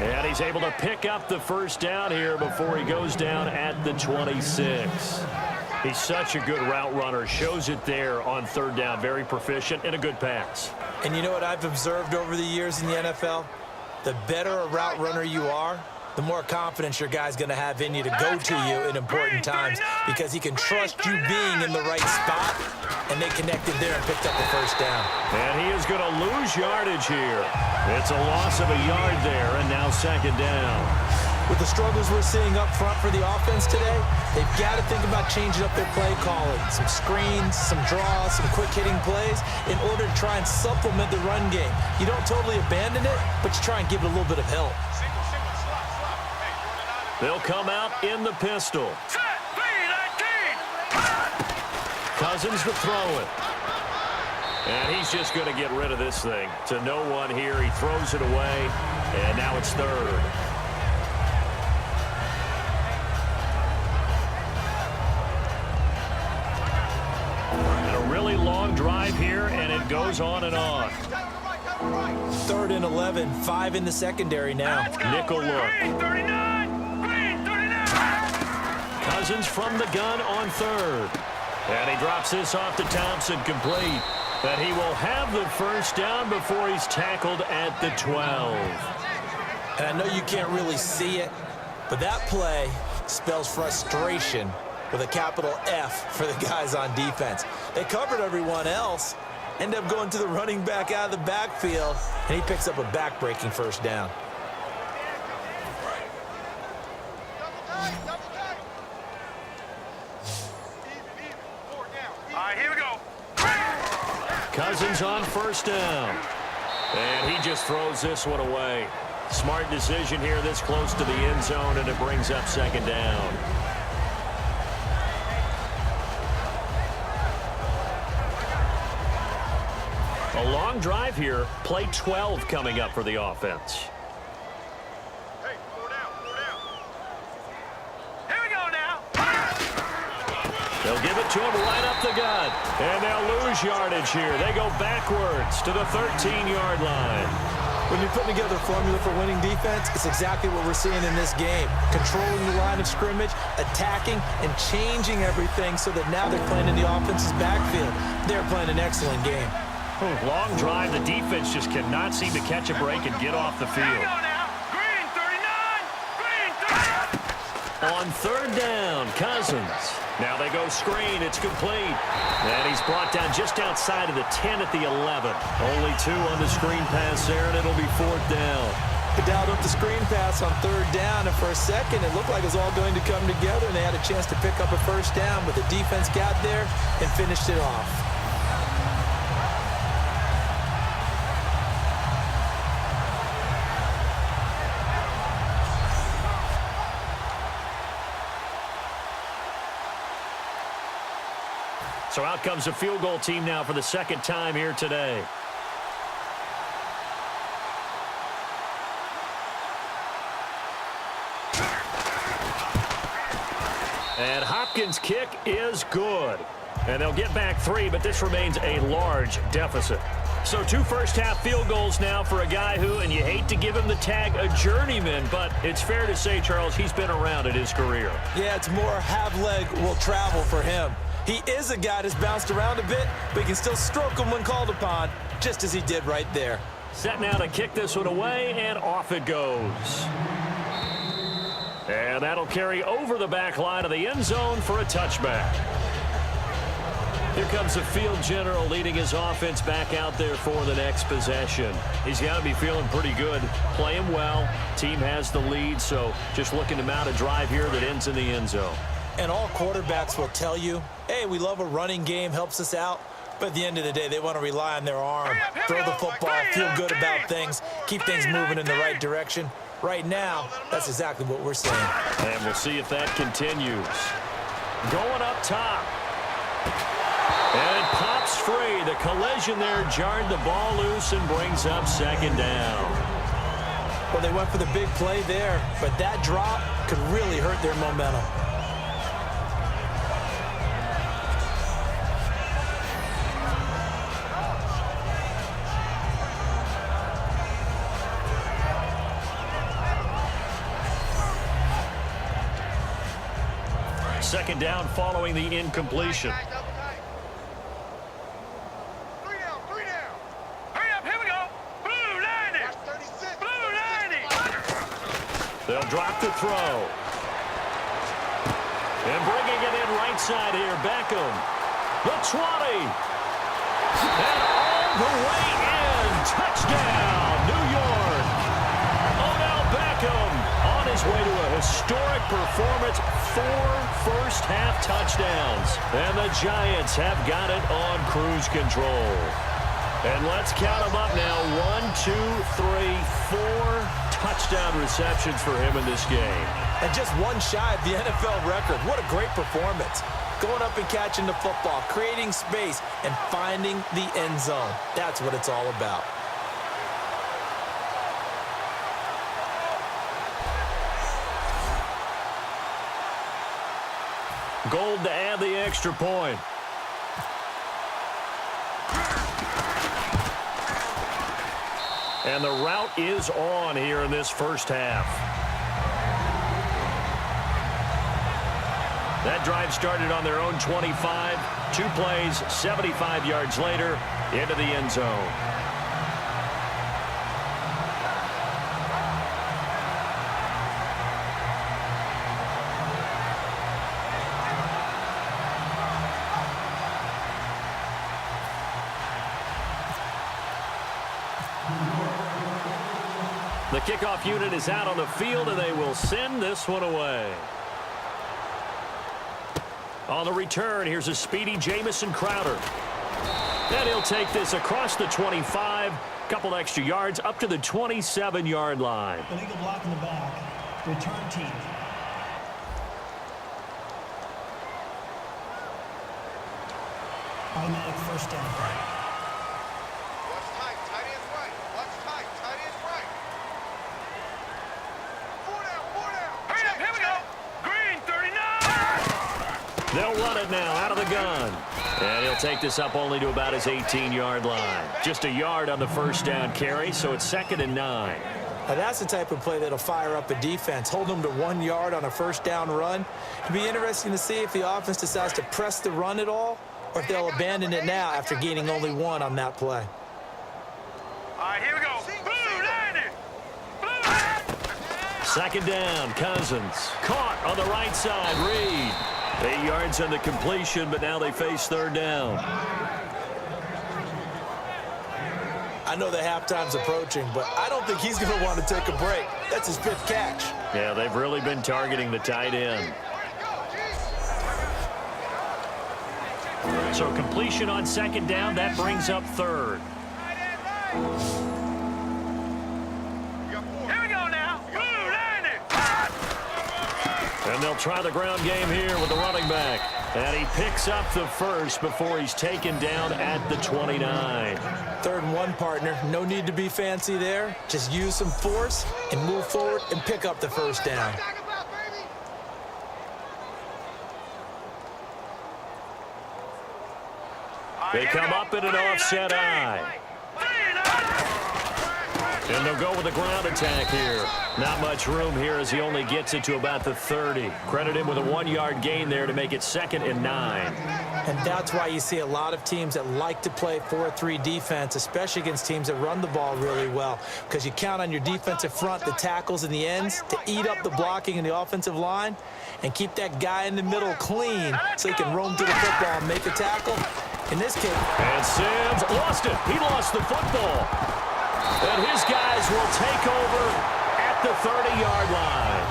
And he's able to pick up the first down here before he goes down at the 26. He's such a good route runner. Shows it there on 3rd down. Very proficient and a good pass. And you know what I've observed over the years in the NFL? The better a route runner you are, the more confidence your guy's going to have in you to go to you in important times because he can trust you being in the right spot, and they connected there and picked up the first down. And he is going to lose yardage here. It's a loss of a yard there, and now 2nd down. With the struggles we're seeing up front for the offense today, they've got to think about changing up their play calling. Some screens, some draws, some quick-hitting plays in order to try and supplement the run game. You don't totally abandon it, but you try and give it a little bit of help. They'll come out in the pistol. Cousins to throw it. And he's just going to get rid of this thing. To no one here. He throws it away, and now it's 3rd. And a really long drive drive here, and it goes on and on. 3rd and 11, 5 in the secondary now. Nickel look. Green 39! Green 39! Cousins from the gun on 3rd. And he drops this off to Thompson, complete. That he will have the first down before he's tackled at the 12. And I know you can't really see it, but that play spells frustration with a capital F for the guys on defense. They covered everyone else, end up going to the running back out of the backfield, and he picks up a back-breaking first down. All right, here we go. Cousins on first down. And he just throws this one away. Smart decision here this close to the end zone, and it brings up 2nd down. A long drive here. Play 12 coming up for the offense. Hey, 4 down, 4 down. Here we go now. They'll give it to him right up the gut. And they'll lose yardage here. They go backwards to the 13-yard line. When you're putting together a formula for winning defense, it's exactly what we're seeing in this game. Controlling the line of scrimmage, attacking, and changing everything so that now they're playing in the offense's backfield. They're playing an excellent game. Long drive. The defense just cannot seem to catch a break and get off the Here we field. go now. Green 39! Green 39! On 3rd down, Cousins. Now they go screen. It's complete. And he's brought down just outside of the 10 at the 11. Only 2 on the screen pass there, and it'll be 4th down. They dialed up the screen pass on 3rd down, and for a second, it looked like it was all going to come together, and they had a chance to pick up a first down, but the defense got there and finished it off. So out comes the field goal team now for the 2nd time here today. And Hopkins' kick is good. And they'll get back 3, but this remains a large deficit. So 2 first-half field goals now for a guy who, and you hate to give him the tag a journeyman, but it's fair to say, Charles, he's been around in his career. Yeah, it's more have leg will travel for him. He is a guy that's bounced around a bit, but he can still stroke him when called upon, just as he did right there. Set now to kick this one away, and off it goes. And that'll carry over the back line of the end zone for a touchback. Here comes the field general leading his offense back out there for the next possession. He's got to be feeling pretty good, playing well. Team has the lead, so just looking to mount a drive here that ends in the end zone. And all quarterbacks will tell you, hey, we love a running game, helps us out. But at the end of the day, they want to rely on their arm, throw the football, feel good about things, keep things moving in the right direction. Right now, that's exactly what we're seeing. And we'll see if that continues. Going up top. And it pops free. The collision there jarred the ball loose and brings up 2nd down. Well, they went for the big play there, but that drop could really hurt their momentum. Second down following the incompletion. 3 down, 3 down. Hurry up, here we go. Blue 90. Blue 90. They'll drop the throw. And bringing it in right side here, Beckham. The 20. And all the way in. Touchdown, New York. Odell Beckham on his way to a historic performance. 4 first-half touchdowns. And the Giants have got it on cruise control. And let's count them up now. 1, 2, 3, 4 touchdown receptions for him in this game. And just one shy of the NFL record. What a great performance. Going up and catching the football, creating space, and finding the end zone. That's what it's all about. Gold to add the extra point. And the route is on here in this first half. That drive started on their own 25. 2 plays, 75 yards later, into the end zone. The kickoff unit is out on the field, and they will send this one away. On the return, here's a speedy Jamison Crowder. And he'll take this across the 25, couple extra yards, up to the 27-yard line. Illegal block in the back. Return team. Automatic first down. Watch tight. Tight end's right. Watch tight. Tight end's right. 4 down. 4 down. Hurry up. Here we go. Green 39. They'll run it now out of the gun. And he'll take this up only to about his 18-yard line. Just a yard on the first down carry, so it's 2nd and 9. Now that's the type of play that'll fire up a defense. Hold them to 1 yard on a first down run. It'll be interesting to see if the offense decides to press the run at all, or if they'll abandon it now after gaining only 1 on that play. All right, here we go. Blue 90. Blue 2nd down, Cousins. Caught on the right side, Reed. 8 yards on the completion, but now they face 3rd down. I know the halftime's approaching, but I don't think he's going to want to take a break. That's his 5th catch. Yeah, they've really been targeting the tight end. So completion on 2nd down, that brings up 3rd. Here we go now. Blue 90. And they'll try the ground game here with the running back. And he picks up the first before he's taken down at the 29. 3rd and 1, partner. No need to be fancy there. Just use some force and move forward and pick up the first down. They come up in an offset eye. And they'll go with a ground attack here. Not much room here as he only gets it to about the 30. Credit him with a 1-yard gain there to make it 2nd and 9. And that's why you see a lot of teams that like to play 4-3 defense, especially against teams that run the ball really well, because you count on your defensive front, the tackles and the ends, to eat up the blocking in the offensive line and keep that guy in the middle clean so he can roam through the football and make a tackle. In this case. And Sims lost it. He lost the football. And his guys will take over at the 30-yard line.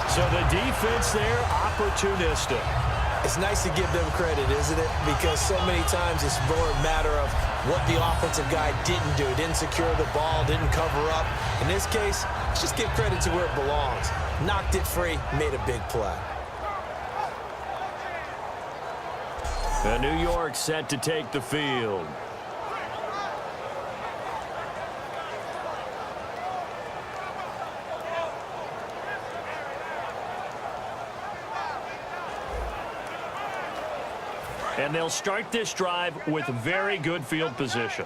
So the defense there, opportunistic. It's nice to give them credit, isn't it? Because so many times it's more a matter of what the offensive guy didn't do. Didn't secure the ball, didn't cover up. In this case, let's just give credit to where it belongs. Knocked it free, made a big play. And New York set to take the field. And they'll start this drive with very good field position.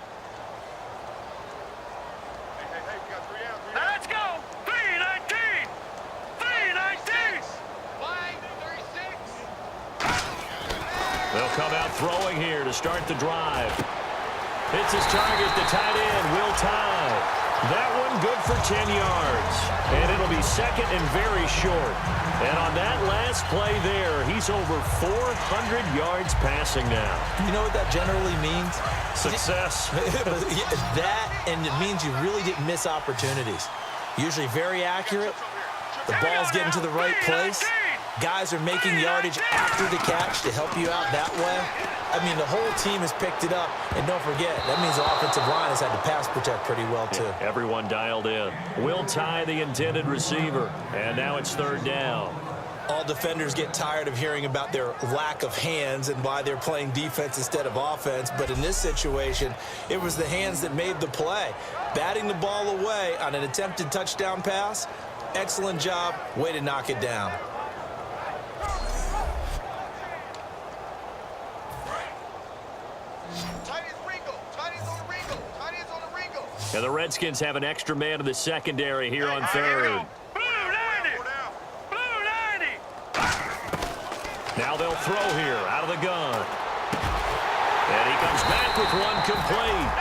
Let's go. 319. 319. Line 36. They'll come out throwing here to start the drive. Hits his target, the tight end, Will Tye. That one good for 10 yards. And it'll be 2nd and very short. And on that last play there, he's over 400 yards passing now. You know what that generally means? Success. That, and it means you really didn't miss opportunities. Usually very accurate. The ball's getting to the right place. Guys are making yardage after the catch to help you out that way. I mean, the whole team has picked it up. And don't forget, that means the offensive line has had to pass protect pretty well, too. Yeah, everyone dialed in. Will Tye, the intended receiver. And now it's 3rd down. All defenders get tired of hearing about their lack of hands and why they're playing defense instead of offense. But in this situation, it was the hands that made the play. Batting the ball away on an attempted touchdown pass. Excellent job. Way to knock it down. Tight is Ringo. Tight is on Ringo. And the Redskins have an extra man in the secondary here on third. Now they'll throw here out of the gun. And he comes back with one complete.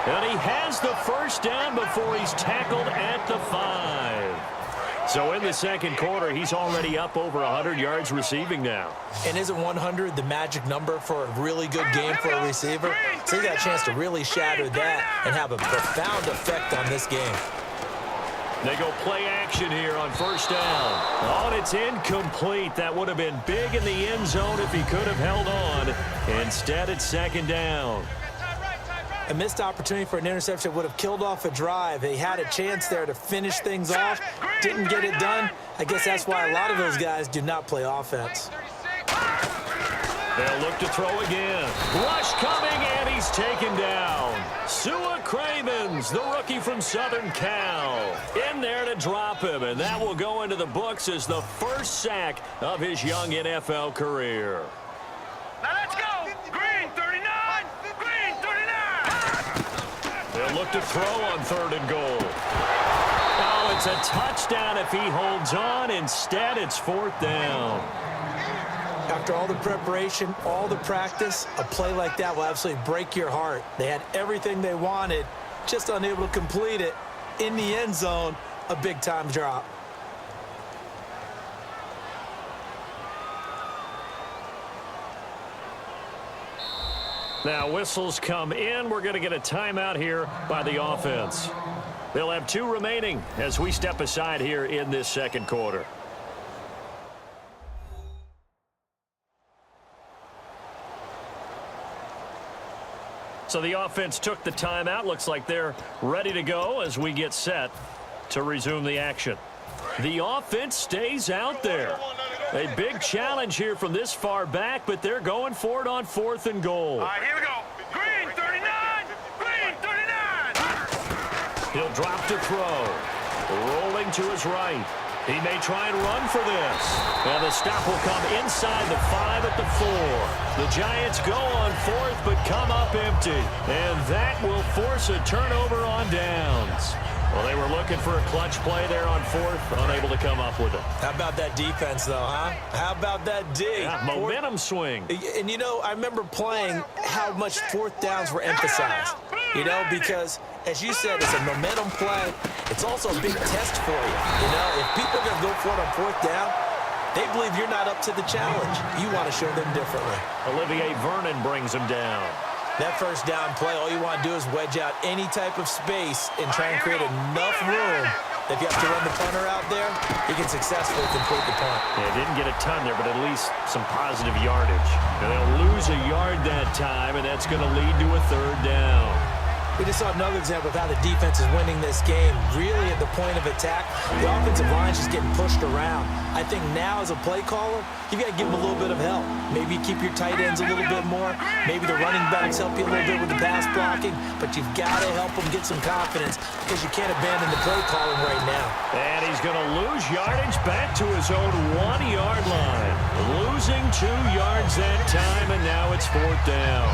And he has the first down before he's tackled at the 5. So in the second quarter, he's already up over 100 yards receiving now. And isn't 100 the magic number for a really good game for a receiver? So he got a chance to really shatter that and have a profound effect on this game. They go play action here on first down. Oh, and it's incomplete. That would have been big in the end zone if he could have held on. Instead, it's second down. A missed opportunity for an interception would have killed off a drive. They had a chance there to finish things off. Didn't get it done. I guess that's why a lot of those guys do not play offense. They'll look to throw again. Rush coming, and he's taken down. Sua Cravens, the rookie from Southern Cal, in there to drop him, and that will go into the books as the first sack of his young NFL career. Now let's go. Green 39. Green 39. They'll look to throw on third and goal. Oh, it's a touchdown if he holds on. Instead, it's fourth down. After all the preparation, all the practice, a play like that will absolutely break your heart. They had everything they wanted, just unable to complete it. In the end zone, a big-time drop. Now whistles come in. We're going to get a timeout here by the offense. They'll have 2 remaining as we step aside here in this second quarter. So the offense took the timeout. Looks like they're ready to go as we get set to resume the action. The offense stays out there. A big challenge here from this far back, but they're going for it on fourth and goal. All right, here we go. Green 39. Green 39. He'll drop to throw. Rolling to his right. He may try and run for this. And the stop will come inside the 5 at the 4. The Giants go on fourth, but come up empty. And that will force a turnover on downs. Well, they were looking for a clutch play there on fourth, unable to come up with it. How about that defense, though, huh? How about that D? Yeah, momentum swing. And, you know, I remember playing how much fourth downs were emphasized. You know, because, as you said, it's a momentum play. It's also a big test for you. You know, if people are going to go for it on fourth down, they believe you're not up to the challenge. You want to show them differently. Olivier Vernon brings him down. That first down play, all you want to do is wedge out any type of space and try and create enough room that if you have to run the punter out there, you can successfully complete the punt. Yeah, didn't get a ton there, but at least some positive yardage. And they'll lose a yard that time, and that's going to lead to a third down. We just saw another example of how the defense is winning this game. Really at the point of attack, the offensive line is just getting pushed around. I think now as a play caller, you've got to give them a little bit of help. Maybe you keep your tight ends a little bit more. Maybe the running backs help you a little bit with the pass blocking. But you've got to help them get some confidence because you can't abandon the play calling right now. And he's going to lose yardage back to his own 1-yard line. Losing 2 yards that time, and now it's fourth down.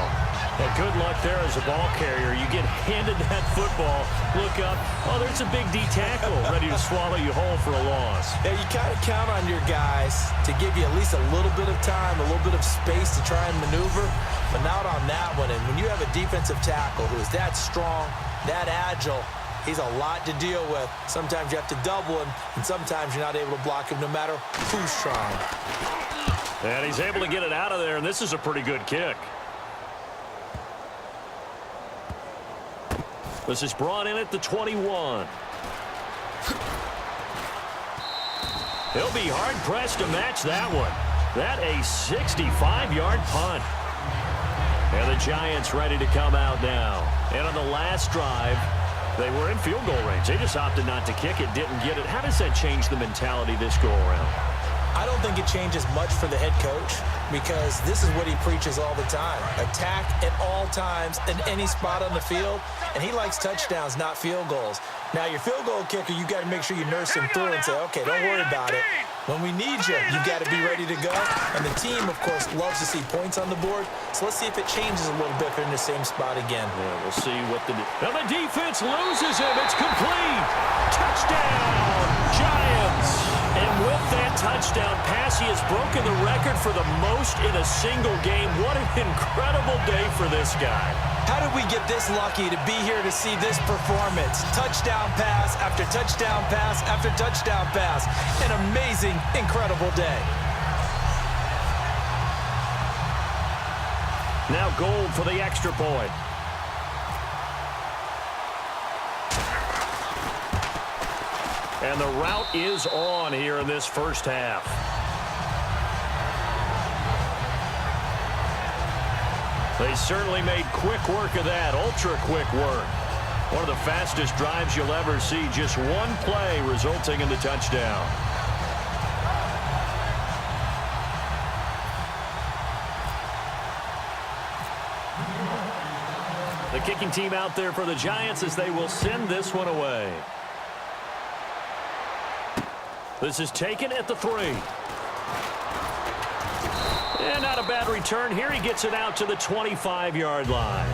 And good luck there as a ball carrier. You get handed that football, look up, oh, there's a big D tackle ready to swallow you whole for a loss. Yeah, you kind of count on your guys to give you at least a little bit of time, a little bit of space to try and maneuver, but not on that one. And when you have a defensive tackle who is that strong, that agile, he's a lot to deal with. Sometimes you have to double him, and sometimes you're not able to block him no matter who's trying. And he's able to get it out of there, and this is a pretty good kick. This is brought in at the 21. He'll be hard-pressed to match that one. That a 65-yard punt. And the Giants ready to come out now. And on the last drive, they were in field goal range. They just opted not to kick it, didn't get it. How does that change the mentality this go-around? I don't think it changes much for the head coach because this is what he preaches all the time. Attack at all times in any spot on the field, and he likes touchdowns, not field goals. Now, your field goal kicker, you got to make sure you nurse him through and say, okay, don't worry about it. When we need you, you got to be ready to go. And the team, of course, loves to see points on the board. So let's see if it changes a little bit if they're in the same spot again. Yeah, we'll see what the defense loses him. It's complete. Touchdown, Giants. And with that touchdown pass, he has broken the record for the most in a single game. What an incredible day for this guy. How did we get this lucky to be here to see this performance? Touchdown pass after touchdown pass after touchdown pass. An amazing, incredible day. Now Gold for the extra point. And the route is on here in this first half. They certainly made quick work of that, ultra-quick work. One of the fastest drives you'll ever see, just one play resulting in the touchdown. The kicking team out there for the Giants as they will send this one away. This is taken at the 3. And not a bad return here. He gets it out to the 25-yard line.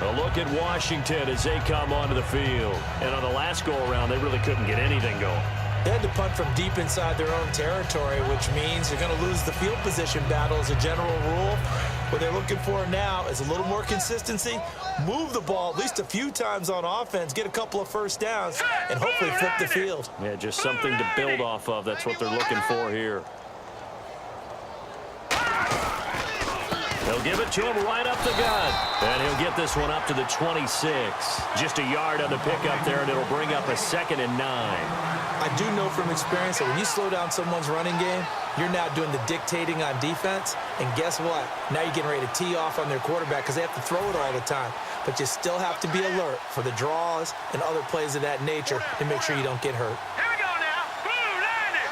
A look at Washington as they come onto the field. And on the last go-around, they really couldn't get anything going. They had to punt from deep inside their own territory, which means they're going to lose the field position battle as a general rule. What they're looking for now is a little more consistency, move the ball at least a few times on offense, get a couple of first downs, and hopefully flip the field. Yeah, just something to build off of. That's what they're looking for here. They'll give it to him right up the gut. And he'll get this one up to the 26. Just a yard on the pickup there, and it'll bring up a 2nd and 9. I do know from experience that when you slow down someone's running game, you're now doing the dictating on defense. And guess what? Now you're getting ready to tee off on their quarterback because they have to throw it all the time. But you still have to be alert for the draws and other plays of that nature to make sure you don't get hurt. Here we go now. Blue line it.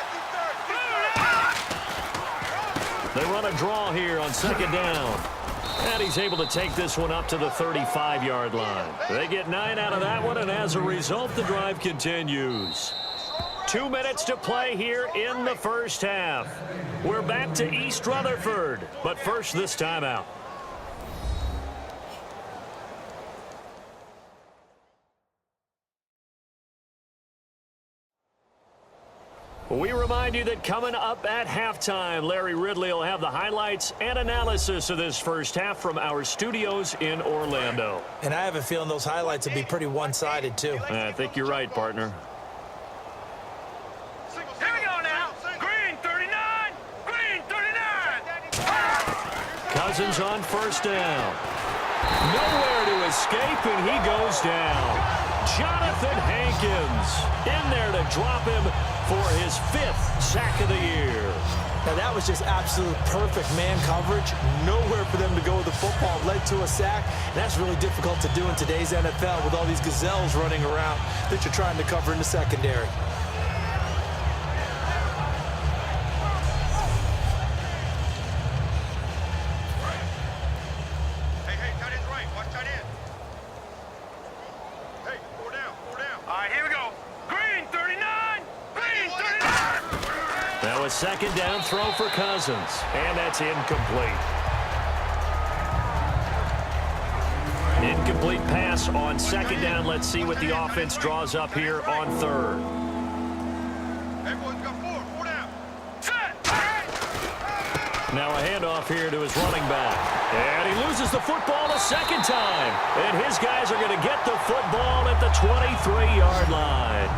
They run a draw here on 2nd down. And he's able to take this one up to the 35-yard line. They get 9 out of that one, and as a result, the drive continues. 2 minutes to play here in the first half. We're back to East Rutherford, but first this timeout. We remind you that coming up at halftime, Larry Ridley will have the highlights and analysis of this first half from our studios in Orlando. And I have a feeling those highlights will be pretty one-sided, too. I think you're right, partner. Here we go now. Green 39. Green 39. Cousins on first down. Nowhere to escape, and he goes down. Jonathan Hankins in there to drop him for his 5th sack of the year. Now, that was just absolute perfect man coverage. Nowhere for them to go with the football. Led to a sack, and that's really difficult to do in today's NFL with all these gazelles running around that you're trying to cover in the secondary. Hey, tight end's right. Watch tight end. Hey, 4 down, 4 down. All right, here we go. Green 39. Green 39. Now a 2nd down throw for Cousins, and that's incomplete. Incomplete pass on 2nd down. Let's see what the offense draws up here on 3rd. Everyone's got 4 down. Set. Now a handoff here to his running back. And he loses the football a 2nd time. And his guys are going to get the football at the 23-yard line.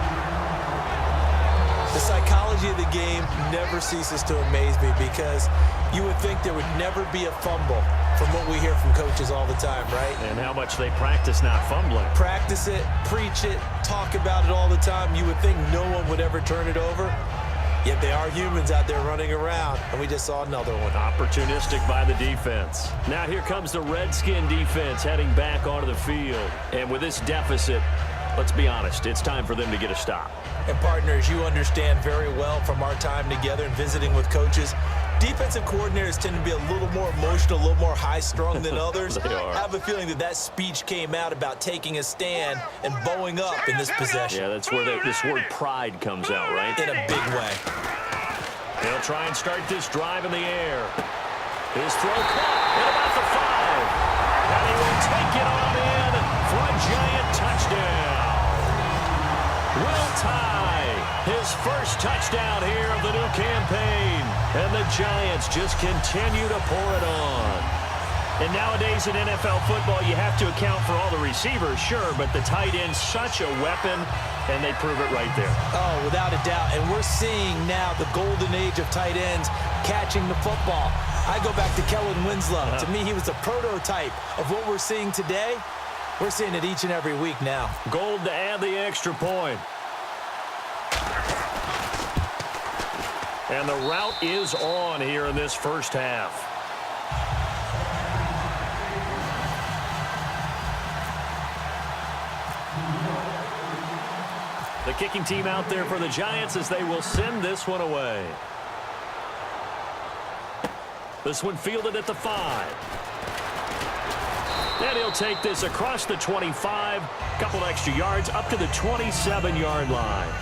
The psychology of the game never ceases to amaze me because you would think there would never be a fumble from what we hear from coaches all the time, right? And how much they practice not fumbling. Practice it, preach it, talk about it all the time. You would think no one would ever turn it over. Yet they are humans out there running around, and we just saw another one. Opportunistic by the defense. Now here comes the Redskin defense heading back onto the field. And with this deficit, let's be honest, it's time for them to get a stop. And partners, you understand very well from our time together and visiting with coaches, defensive coordinators tend to be a little more emotional, a little more high-strung than others. They are. I have a feeling that speech came out about taking a stand and bowing up in this possession. Yeah, that's where this word pride comes out, right? In a big way. He'll try and start this drive in the air. His throw caught at about the 5. And he will take it on in for a giant touchdown. Will tie his first touchdown here of the new campaign. And the Giants just continue to pour it on. And nowadays in NFL football, you have to account for all the receivers, sure, but the tight end's such a weapon, and they prove it right there. Oh, without a doubt. And we're seeing now the golden age of tight ends catching the football. I go back to Kellen Winslow. To me, he was a prototype of what we're seeing today. We're seeing it each and every week now. Gold to add the extra point. And the route is on here in this first half. The kicking team out there for the Giants as they will send this one away. This one fielded at the 5. And he'll take this across the 25, couple extra yards up to the 27-yard line.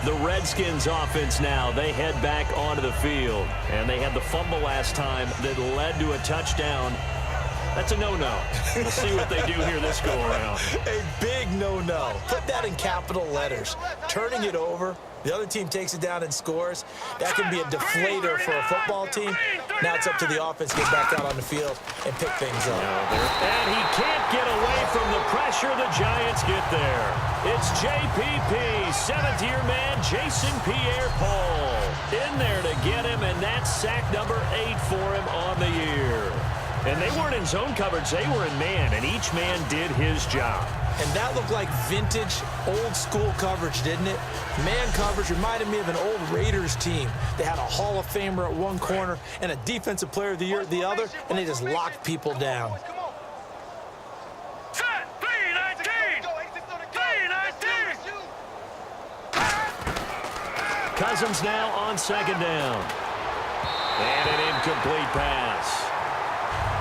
The Redskins offense now, they head back onto the field. And they had the fumble last time that led to a touchdown. That's a no-no. We'll see what they do here this go-around. A big no-no. Put that in capital letters. Turning it over, the other team takes it down and scores. That can be a deflator for a football team. Now it's up to the offense to get back out on the field and pick things up. And he can't get away from the pressure. The Giants get there. It's JPP, seventh-year man, Jason Pierre-Paul. In there to get him, and that's sack number 8 for him on the year. And they weren't in zone coverage, they were in man, and each man did his job. And that looked like vintage, old-school coverage, didn't it? Man coverage reminded me of an old Raiders team. They had a Hall of Famer at one corner and a Defensive Player of the Year at the other, and they just locked people down. Set, 3-19. 3-19. Cousins now on second down. And an incomplete pass.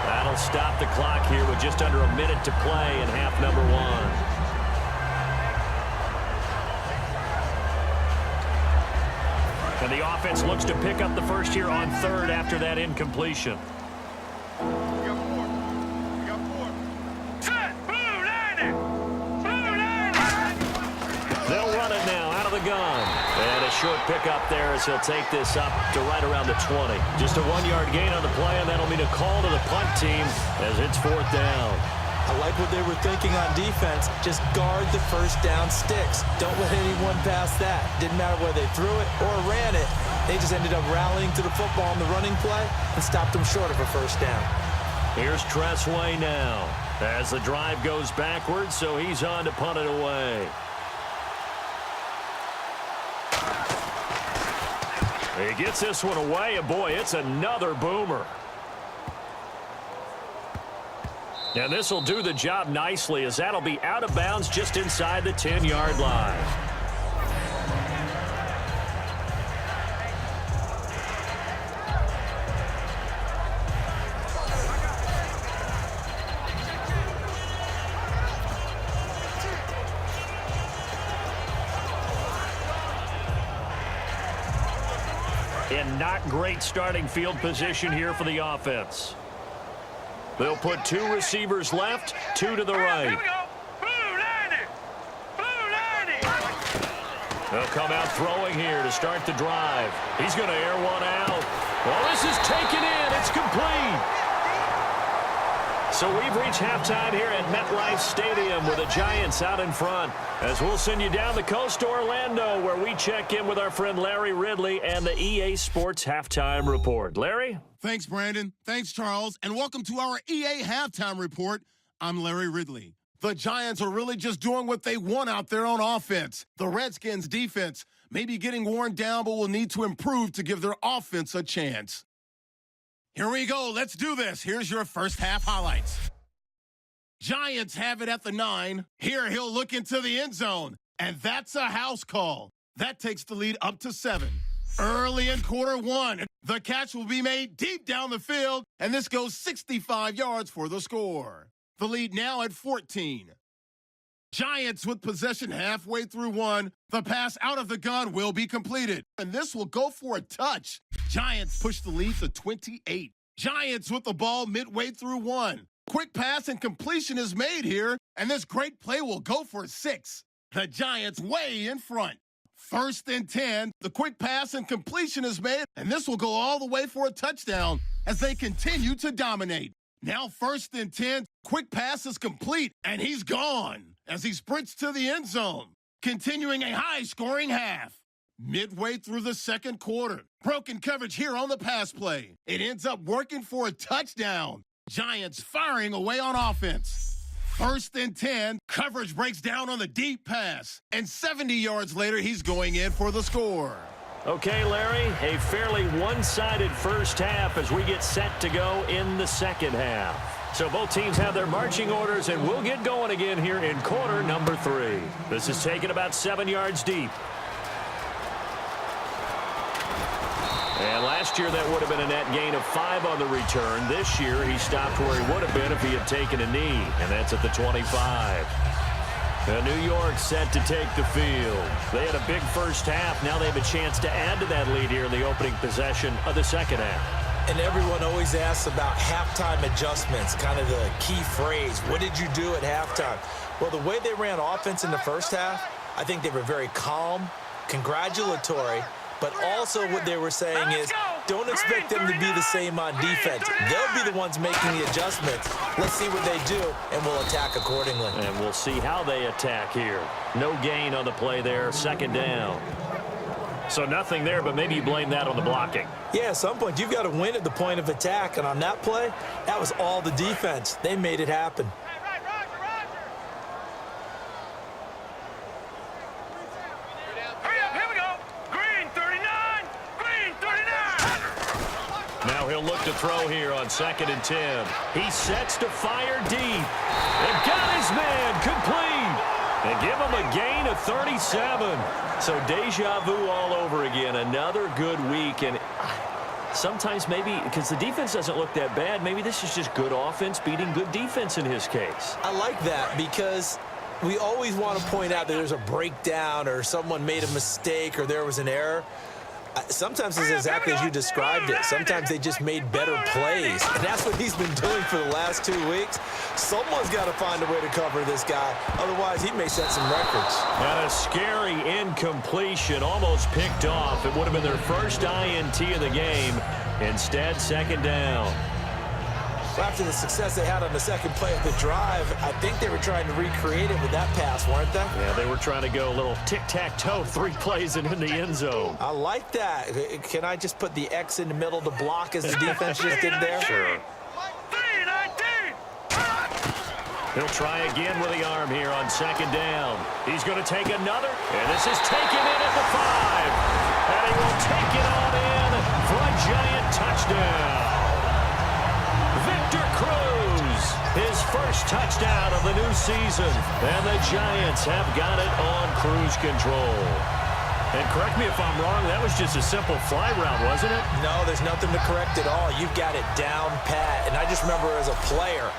That'll stop the clock here with just under a minute to play in half number 1. And the offense looks to pick up the first here on third after that incompletion. We got 4. Set, blue 90. Blue 90. They'll run it now out of the gun. And a short pickup there as he'll take this up to right around the 20. Just a 1-yard gain on the play, and that'll mean a call to the punt team as it's fourth down. I like what they were thinking on defense. Just guard the first down sticks. Don't let anyone pass that. Didn't matter whether they threw it or ran it. They just ended up rallying to the football on the running play and stopped them short of a first down. Here's Tressway now as the drive goes backwards, so he's on to punt it away. He gets this one away, and boy, it's another boomer. And this will do the job nicely as that'll be out of bounds just inside the 10-yard line. And not great starting field position here for the offense. They'll put 2 receivers left, 2 to the right. Here we go. Blue 90. Blue 90. They'll come out throwing here to start the drive. He's going to air one out. Well, this is taken in. It's complete. So we've reached halftime here at MetLife Stadium with the Giants out in front. As we'll send you down the coast to Orlando, where we check in with our friend Larry Ridley and the EA Sports Halftime Report. Larry? Thanks, Brandon. Thanks, Charles. And welcome to our EA Halftime Report. I'm Larry Ridley. The Giants are really just doing what they want out there on offense. The Redskins' defense may be getting worn down, but will need to improve to give their offense a chance. Here we go. Let's do this. Here's your first half highlights. Giants have it at the 9. Here he'll look into the end zone, and that's a house call. That takes the lead up to 7. Early in quarter 1, the catch will be made deep down the field, and this goes 65 yards for the score. The lead now at 14. Giants with possession halfway through 1. The pass out of the gun will be completed, and this will go for a touch. Giants push the lead to 28. Giants with the ball midway through 1. Quick pass and completion is made here, and this great play will go for 6. The Giants way in front. 1st and 10, the quick pass and completion is made, and this will go all the way for a touchdown as they continue to dominate. Now 1st and 10, quick pass is complete, and he's gone as he sprints to the end zone, continuing a high-scoring half. Midway through the second quarter, broken coverage here on the pass play. It ends up working for a touchdown. Giants firing away on offense. 1st and 10, coverage breaks down on the deep pass, and 70 yards later, he's going in for the score. Okay, Larry, a fairly one-sided first half as we get set to go in the second half. So both teams have their marching orders, and we'll get going again here in quarter number 3. This is taken about 7 yards deep. And last year, that would have been a net gain of 5 on the return. This year, he stopped where he would have been if he had taken a knee, and that's at the 25. And New York set to take the field. They had a big first half. Now they have a chance to add to that lead here in the opening possession of the second half. And everyone always asks about halftime adjustments, kind of the key phrase. What did you do at halftime? Well, the way they ran offense in the first half, I think they were very calm, congratulatory, but also what they were saying is don't expect them to be the same on defense. They'll be the ones making the adjustments. Let's see what they do, and we'll attack accordingly. And we'll see how they attack here. No gain on the play there, second down. So nothing there, but maybe you blame that on the blocking. Yeah, at some point, you've got to win at the point of attack, and on that play, that was all the defense. They made it happen. Now he'll look to throw here on 2nd and 10. He sets to fire deep. And got his man complete. And give him a gain of 37. So deja vu all over again. Another good week. And sometimes maybe, because the defense doesn't look that bad, maybe this is just good offense beating good defense in his case. I like that because we always want to point out that there's a breakdown or someone made a mistake or there was an error. Sometimes it's exactly as you described it. Sometimes they just made better plays. And that's what he's been doing for the last 2 weeks. Someone's got to find a way to cover this guy. Otherwise, he may set some records. And a scary incompletion, almost picked off. It would have been their first INT of the game. Instead, second down. So after the success they had on the second play of the drive, I think they were trying to recreate it with that pass, weren't they? Yeah, they were trying to go a little tic-tac-toe, 3 plays and in the end zone. I like that. Can I just put the X in the middle to block as the defense just did there? Sure. He'll try again with the arm here on second down. He's going to take another, and this is taken in at the 5. And he will take it on in for a giant touchdown. Victor Cruz, his first touchdown of the new season. And the Giants have got it on cruise control. And correct me if I'm wrong, that was just a simple fly route, wasn't it? No, there's nothing to correct at all. You've got it down pat. And I just remember as a player,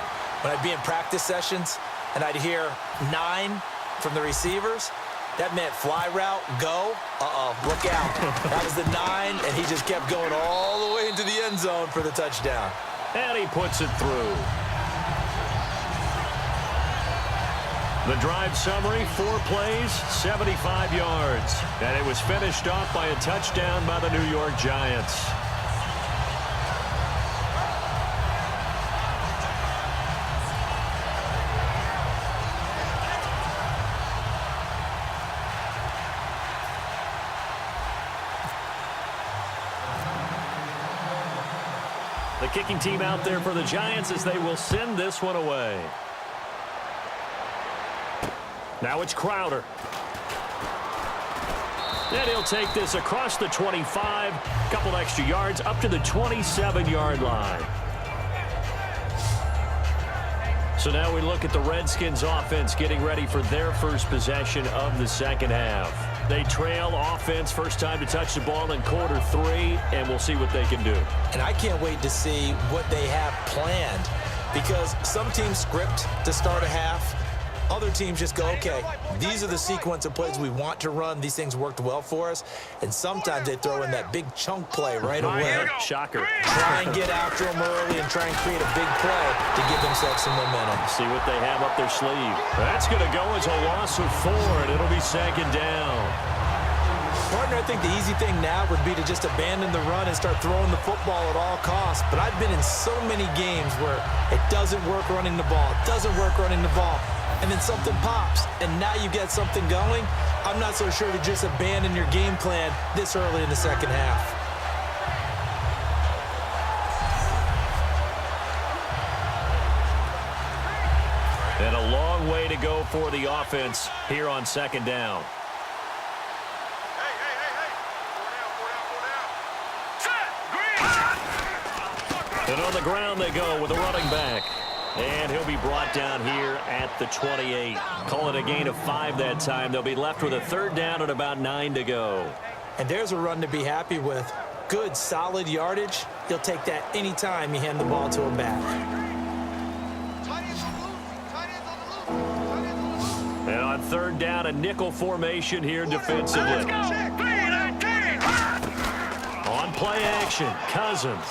when I'd be in practice sessions and I'd hear 9 from the receivers, that meant fly route, go, look out. That was the 9, and he just kept going all the way into the end zone for the touchdown. And he puts it through. The drive summary, 4 plays, 75 yards. And it was finished off by a touchdown by the New York Giants. The kicking team out there for the Giants as they will send this one away. Now it's Crowder. And he'll take this across the 25, couple extra yards up to the 27-yard line. So now we look at the Redskins offense getting ready for their first possession of the second half. They trail offense first time to touch the ball in quarter 3, and we'll see what they can do. And I can't wait to see what they have planned, because some teams script to start a half. Other teams just go, okay, these are the sequence of plays we want to run. These things worked well for us. And sometimes they throw in that big chunk play right away. Shocker. Try and get after them early and try and create a big play to give themselves some momentum. See what they have up their sleeve. That's going to go as a loss of 4, and it'll be second down. Partner, I think the easy thing now would be to just abandon the run and start throwing the football at all costs. But I've been in so many games where it doesn't work running the ball. It doesn't work running the ball. And then something pops, and now you get something going. I'm not so sure to just abandon your game plan this early in the second half. And a long way to go for the offense here on second down. And on the ground they go with a running back. And he'll be brought down here at the 28. Call it a gain of 5 that time. They'll be left with a third down and about 9 to go. And there's a run to be happy with. Good, solid yardage. He'll take that anytime you hand the ball to him back. And on third down, a nickel formation here defensively. On play action, Cousins.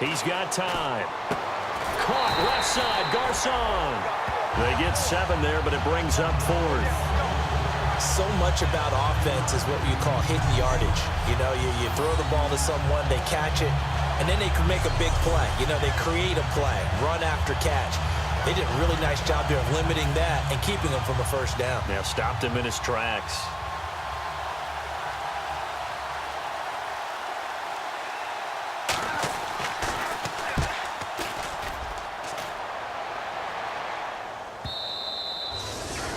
He's got time. Caught left side, Garcon. They get 7 there, but it brings up 4th. So much about offense is what you call hidden yardage. You know, you throw the ball to someone, they catch it, and then they can make a big play. You know, they create a play, run after catch. They did a really nice job there of limiting that and keeping him from a first down. Now stopped him in his tracks.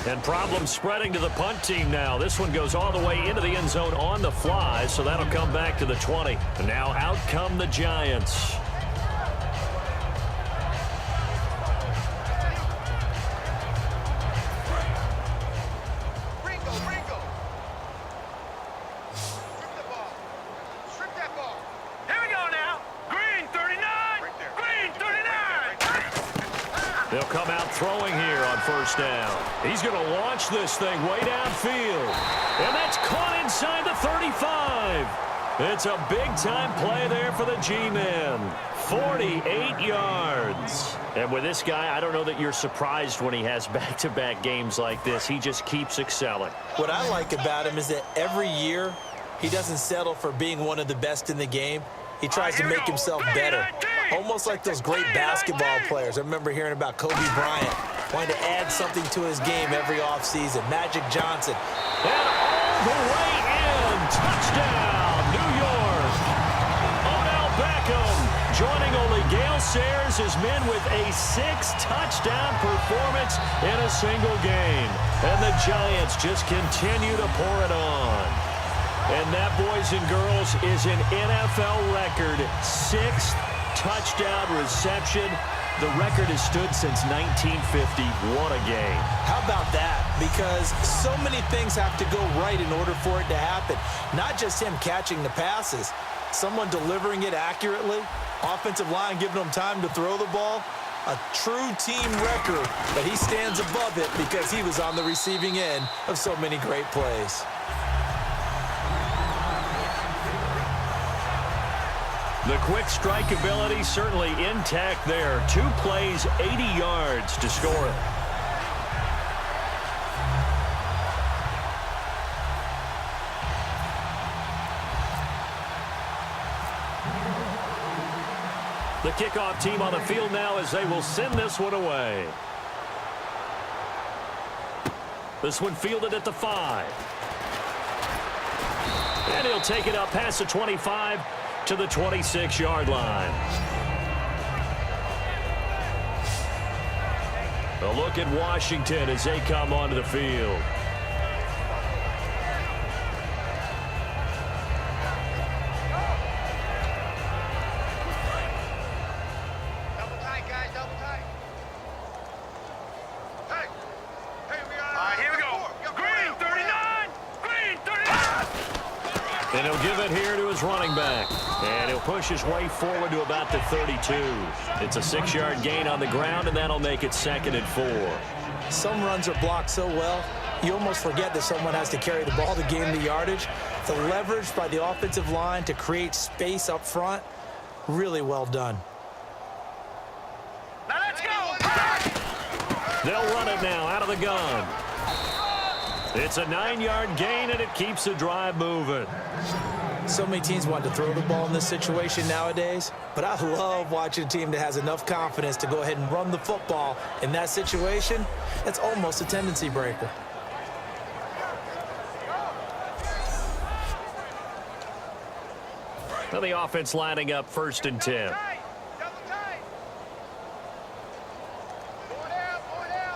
And problems spreading to the punt team now. This one goes all the way into the end zone on the fly, so that'll come back to the 20. And now out come the Giants. They'll come out throwing here on first down. He's going to launch this thing way downfield. And that's caught inside the 35. It's a big-time play there for the G-men. 48 yards. And with this guy, I don't know that you're surprised when he has back-to-back games like this. He just keeps excelling. What I like about him is that every year he doesn't settle for being one of the best in the game. He tries to make himself better. Almost like those great basketball players. I remember hearing about Kobe Bryant wanting to add something to his game every offseason. Magic Johnson. And all the way in. Touchdown, New York. Odell Beckham joining only Gale Sayers' men with a 6-touchdown performance in a single game. And the Giants just continue to pour it on. And that, boys and girls, is an NFL record 6th touchdown reception. The record has stood since 1950. What a game. How about that? Because so many things have to go right in order for it to happen. Not just him catching the passes, someone delivering it accurately, offensive line giving him time to throw the ball. A true team record, but he stands above it because he was on the receiving end of so many great plays. The quick strike ability certainly intact there. 2 plays, 80 yards to score it. The kickoff team on the field now as they will send this one away. This one fielded at the 5. And he'll take it up past the 25 to the 26-yard line. A look at Washington as they come onto the field. Double tight, guys, double tight. And he'll give it here to his running back. And he'll push his way forward to about the 32. It's a 6-yard gain on the ground, and that'll make it 2nd and 4. Some runs are blocked so well, you almost forget that someone has to carry the ball to gain the yardage. The leverage by the offensive line to create space up front, really well done. Now let's go. They'll run it now out of the gun. It's a 9-yard gain, and it keeps the drive moving. So many teams want to throw the ball in this situation nowadays, but I love watching a team that has enough confidence to go ahead and run the football in that situation. That's almost a tendency breaker. Now the offense lining up 1st and 10. Double tight.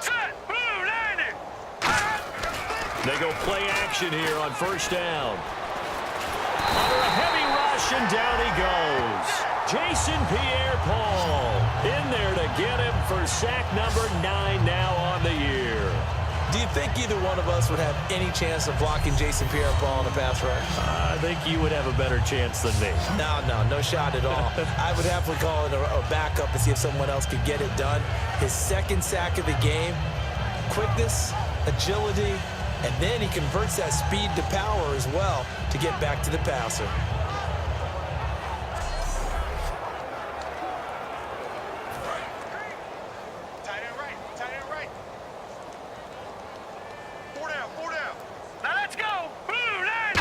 Set. Blue 90. They go play action here on 1st down. Under a heavy rush, and down he goes. Jason Pierre-Paul in there to get him for sack number 9 now on the year. Do you think either one of us would have any chance of blocking Jason Pierre-Paul in a pass rush? I think you would have a better chance than me. No shot at all. I would happily call it a backup and see if someone else could get it done. His 2nd sack of the game, quickness, agility, and then he converts that speed to power as well to get back to the passer. Tight end right. Tight end right. 4 down. 4 down. Now let's go. Blue 90.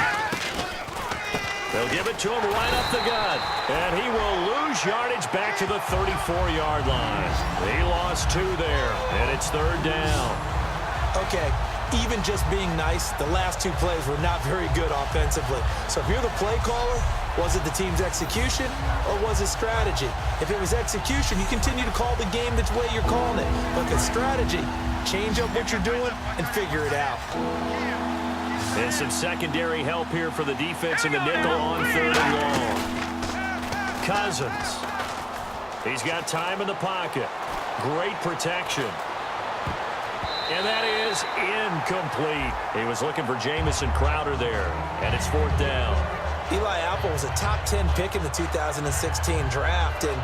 They'll give it to him right up the gut. And he will lose yardage back to the 34-yard line. He lost 2 there, and it's 3rd down. Okay, even just being nice, the last 2 plays were not very good offensively. So if you're the play caller, was it the team's execution or was it strategy? If it was execution, you continue to call the game the way you're calling it. But if it's strategy, change up what you're doing and figure it out. And some secondary help here for the defense in the nickel on 3rd and long. Cousins. He's got time in the pocket. Great protection. And that is incomplete. He was looking for Jamison Crowder there, and it's 4th down. Eli Apple was a top 10 pick in the 2016 draft, and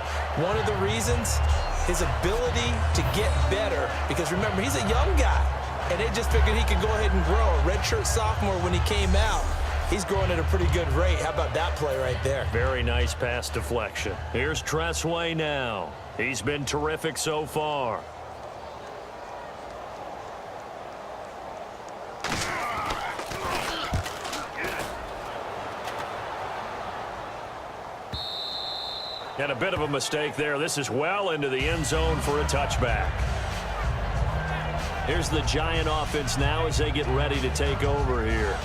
one of the reasons, his ability to get better, because remember, he's a young guy, and they just figured he could go ahead and grow. A redshirt sophomore when he came out. He's growing at a pretty good rate. How about that play right there? Very nice pass deflection. Here's Tressway now. He's been terrific so far. And a bit of a mistake there. This is well into the end zone for a touchback. Here's the Giant offense now as they get ready to take over here.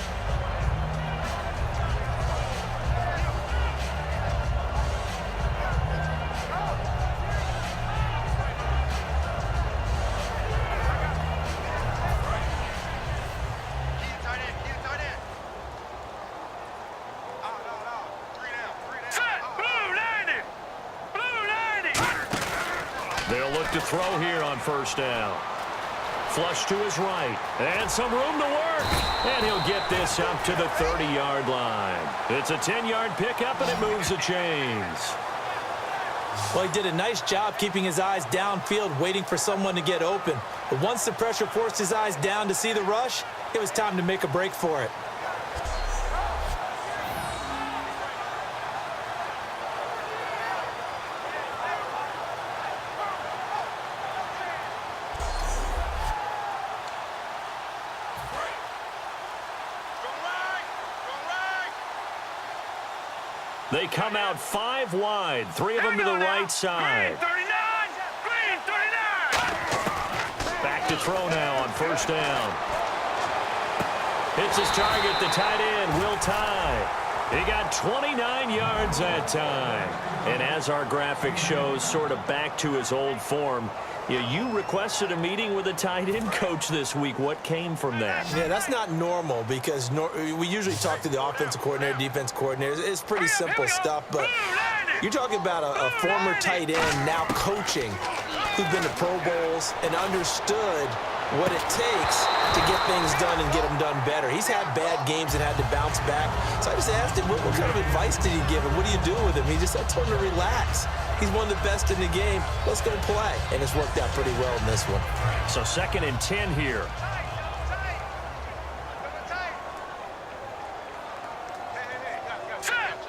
They'll look to throw here on 1st down. Flush to his right. And some room to work. And he'll get this up to the 30-yard line. It's a 10-yard pickup, and it moves the chains. Well, he did a nice job keeping his eyes downfield, waiting for someone to get open. But once the pressure forced his eyes down to see the rush, it was time to make a break for it. They come out 5 wide, 3 of them to the right side. Green 39. Back to throw now on 1st down. Hits his target, the tight end, Will Tye. He got 29 yards that time. And as our graphic shows, sort of back to his old form, you requested a meeting with a tight end coach this week. What came from that? Yeah, that's not normal because we usually talk to the offensive coordinator, defense coordinator. It's pretty simple stuff, but you're talking about a former tight end now coaching who's been to Pro Bowls and understood what it takes to get things done and get them done better. He's had bad games and had to bounce back. So I just asked him, what kind of advice did he give him? What do you do with him? He just said, I told him to relax. He's one of the best in the game. Let's go play. And it's worked out pretty well in this one. So 2nd and 10 here.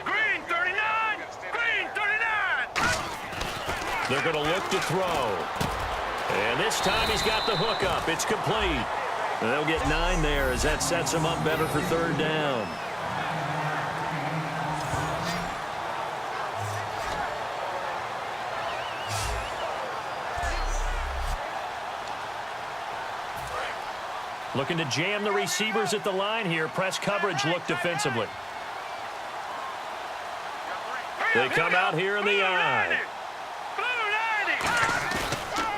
Green 39! Green 39! They're going to look to throw. And this time he's got the hook up. It's complete. And they'll get 9 there as that sets him up better for 3rd down. Looking to jam the receivers at the line here. Press coverage look defensively. They come out here in the eye.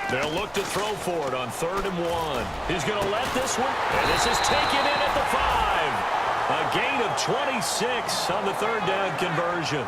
They'll look to throw for it on 3rd and 1. He's going to let this one. And this is taken in at the 5. A gain of 26 on the 3rd down conversion.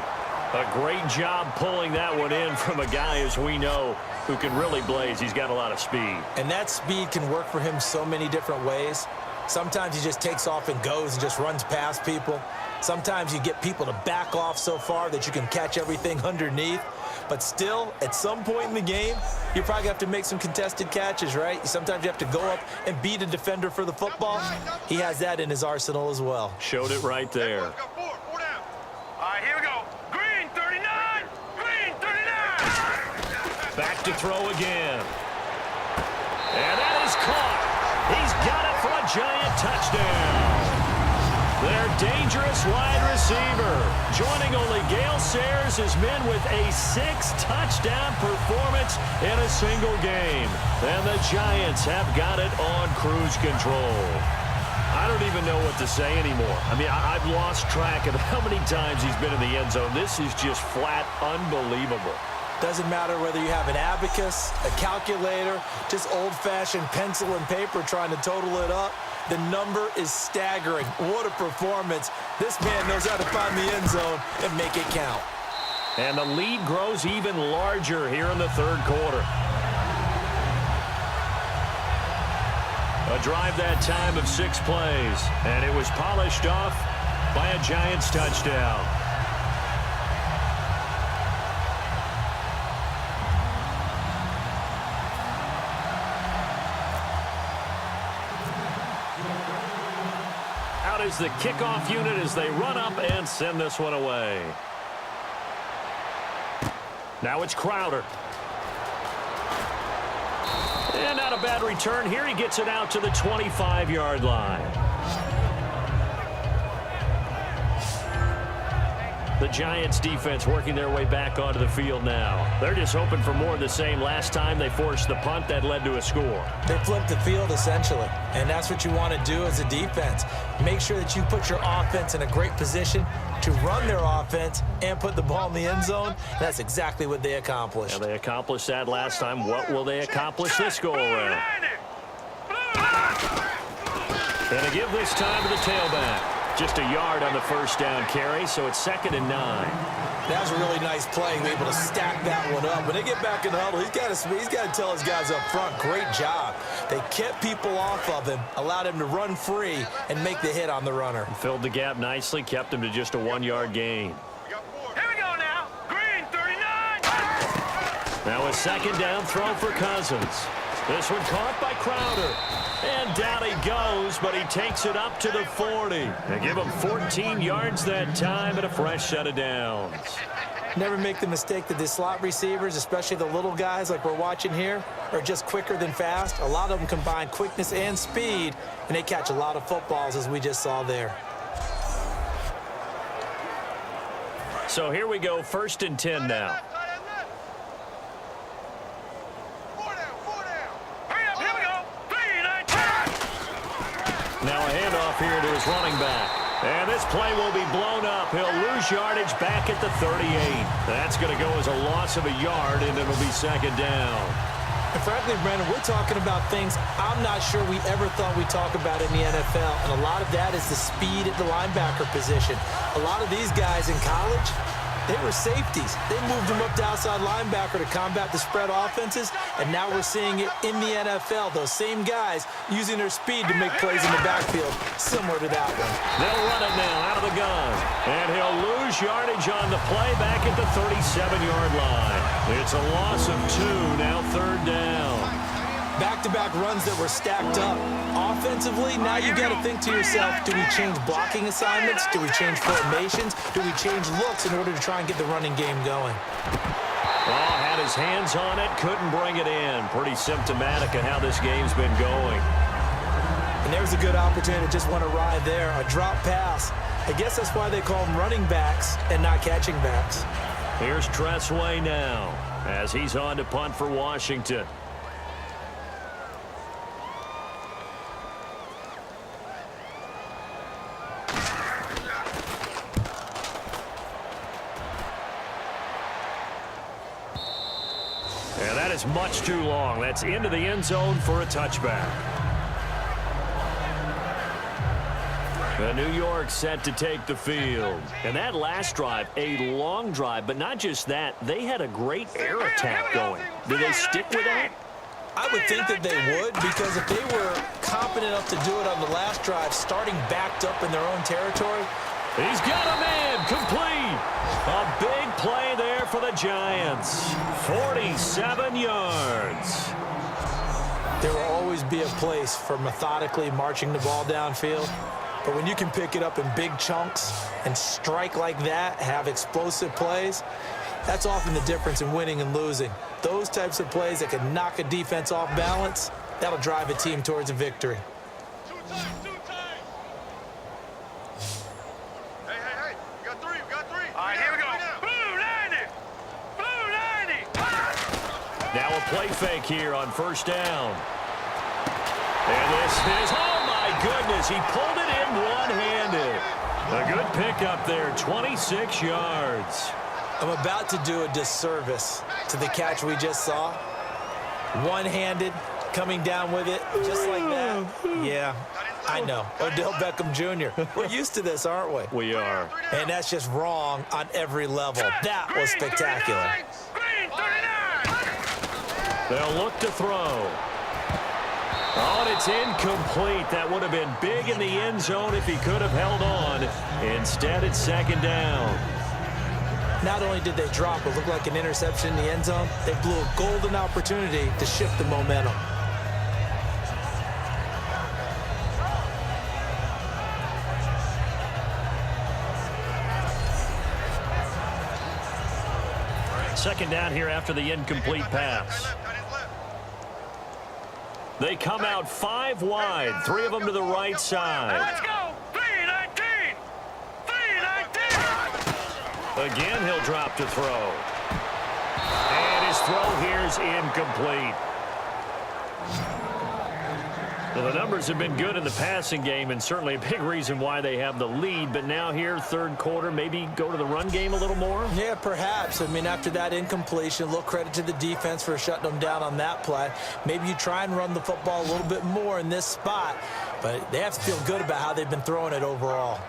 A great job pulling that one in from a guy, as we know, who can really blaze. He's got a lot of speed. And that speed can work for him so many different ways. Sometimes he just takes off and goes and just runs past people. Sometimes you get people to back off so far that you can catch everything underneath. But still, at some point in the game, you probably have to make some contested catches, right? Sometimes you have to go up and beat a defender for the football. He has that in his arsenal as well. Showed it right there. All right, here we go. Green 39! Green 39! Back to throw again. And that is caught. He's got it for a giant touchdown. Their dangerous wide receiver, joining only Gale Sayers' men with a 6-touchdown performance in a single game. And the Giants have got it on cruise control. I don't even know what to say anymore. I mean, I've lost track of how many times he's been in the end zone. This is just flat unbelievable. Doesn't matter whether you have an abacus, a calculator, just old-fashioned pencil and paper trying to total it up. The number is staggering. What a performance. This man knows how to find the end zone and make it count. And the lead grows even larger here in the 3rd quarter. A drive that time of 6 plays, and it was polished off by a Giants touchdown. Out is the kickoff unit as they run up and send this one away. Now it's Crowder. And not a bad return here. He gets it out to the 25-yard line. The Giants defense working their way back onto the field now. They're just hoping for more of the same. Last time they forced the punt that led to a score. They flipped the field essentially, and that's what you want to do as a defense. Make sure that you put your offense in a great position to run their offense and put the ball in the end zone. That's exactly what they accomplished. And they accomplished that last time. What will they accomplish this go-around? And a give this time to the tailback. Just a yard on the 1st down carry, so it's 2nd and 9. That was a really nice play, able to stack that one up. When they get back in the huddle, he's got to tell his guys up front, great job. They kept people off of him, allowed him to run free and make the hit on the runner. Filled the gap nicely, kept him to just a 1-yard gain. Here we go now. Green 39! Now a 2nd down throw for Cousins. This one caught by Crowder. And down he goes, but he takes it up to the 40. They give him 14 yards that time and a fresh set of downs. Never make the mistake that the slot receivers, especially the little guys like we're watching here, are just quicker than fast. A lot of them combine quickness and speed, and they catch a lot of footballs, as we just saw there. So here we go, 1st and 10 now. Now a handoff here to his running back. And this play will be blown up. He'll lose yardage back at the 38. That's going to go as a loss of a yard, and it'll be 2nd down. And frankly, Brandon, we're talking about things I'm not sure we ever thought we'd talk about in the NFL. And a lot of that is the speed at the linebacker position. A lot of these guys in college, They were safeties. They moved them up to outside linebacker to combat the spread offenses, and now we're seeing it in the NFL. Those same guys using their speed to make plays in the backfield, similar to that one. They'll run it now out of the gun, and he'll lose yardage on the play back at the 37-yard line. It's a loss of 2, now 3rd down. Back-to-back runs that were stacked up. Offensively, now you got to think to yourself, do we change blocking assignments? Do we change formations? Do we change looks in order to try and get the running game going? Oh, had his hands on it, couldn't bring it in. Pretty symptomatic of how this game's been going. And there's a good opportunity to just want to ride there. A drop pass. I guess that's why they call them running backs and not catching backs. Here's Tressway now as he's on to punt for Washington. And that is much too long. That's into the end zone for a touchback. The New York set to take the field. And that last drive, a long drive, but not just that. They had a great air attack going. Do they stick with that? I would think that they would, because if they were competent enough to do it on the last drive, starting backed up in their own territory. He's got a man complete. A big play there for the Giants. 47 yards. There will always be a place for methodically marching the ball downfield. But when you can pick it up in big chunks and strike like that, have explosive plays, that's often the difference in winning and losing. Those types of plays that can knock a defense off balance, that'll drive a team towards a victory. Two times. Hey. We got three. All right, here we go. Blue 90. Now a play fake here on 1st down. And this is, oh my goodness, he pulled it in one-handed. A good pickup there, 26 yards. I'm about to do a disservice to the catch we just saw. One-handed, coming down with it, just like that. Yeah, I know. Odell Beckham Jr. We're used to this, aren't we? We are. And that's just wrong on every level. That was spectacular. They'll look to throw. Oh, and it's incomplete. That would have been big in the end zone if he could have held on. Instead, it's 2nd down. Not only did they drop what looked like an interception in the end zone, they blew a golden opportunity to shift the momentum. Second down here after the incomplete pass. They come out 5 wide, 3 of them to the right side. Let's go. 319. Again, he'll drop to throw. And his throw here's incomplete. Well, the numbers have been good in the passing game, and certainly a big reason why they have the lead. But now here, 3rd quarter, maybe go to the run game a little more? Yeah, perhaps. I mean, after that incompletion, a little credit to the defense for shutting them down on that play. Maybe you try and run the football a little bit more in this spot. But they have to feel good about how they've been throwing it overall.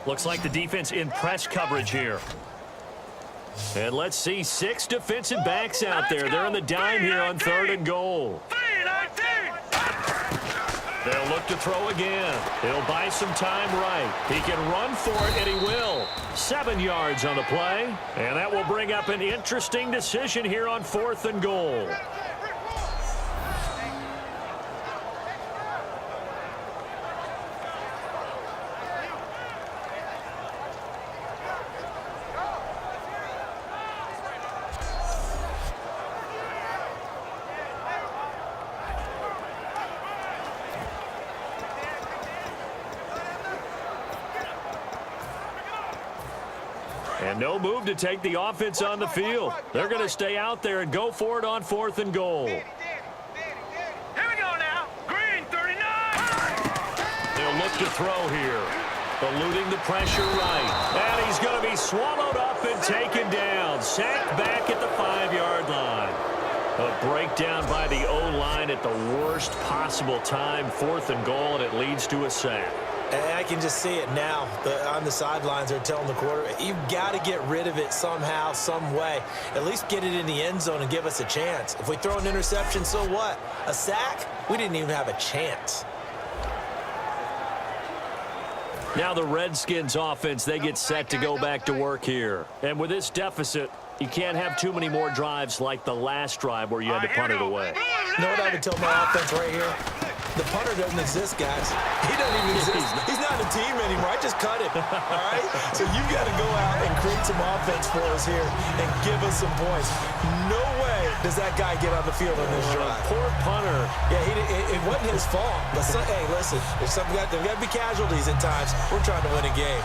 Looks like the defense in press coverage here. And let's see, 6 defensive backs out there. They're in the dime here on 3rd and goal. They'll look to throw again. He'll buy some time right. He can run for it, and he will. 7 yards on the play. And that will bring up an interesting decision here on 4th and goal. And no move to take the offense on the field. They're going to stay out there and go for it on 4th and goal. Here we go now. Green 39. They'll look to throw here. Eluding the pressure right. And he's going to be swallowed up and taken down. Sacked back at the 5-yard line. A breakdown by the O-line at the worst possible time, 4th and goal, and it leads to a sack. And I can just see it now. On the sidelines, they're telling the quarterback, you've got to get rid of it somehow, some way. At least get it in the end zone and give us a chance. If we throw an interception, so what? A sack? We didn't even have a chance. Now the Redskins offense, they get set to go back to work here. And with this deficit, you can't have too many more drives like the last drive where you had to punt it away. You know what I would tell my offense right here? The punter doesn't exist, guys. He doesn't even exist. He's not a team anymore. I just cut him, all right? So you've got to go out and create some offense for us here and give us some points. No way does that guy get on the field on this drive. Poor punter. Yeah, it wasn't his fault. But hey, listen, there's got to be casualties at times. We're trying to win a game.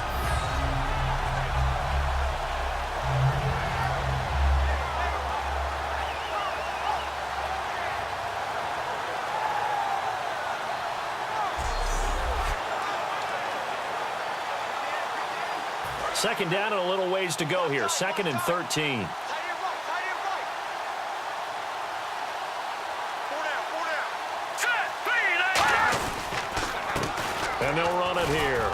Second down and a little ways to go here. 2nd and 13. And they'll run it here.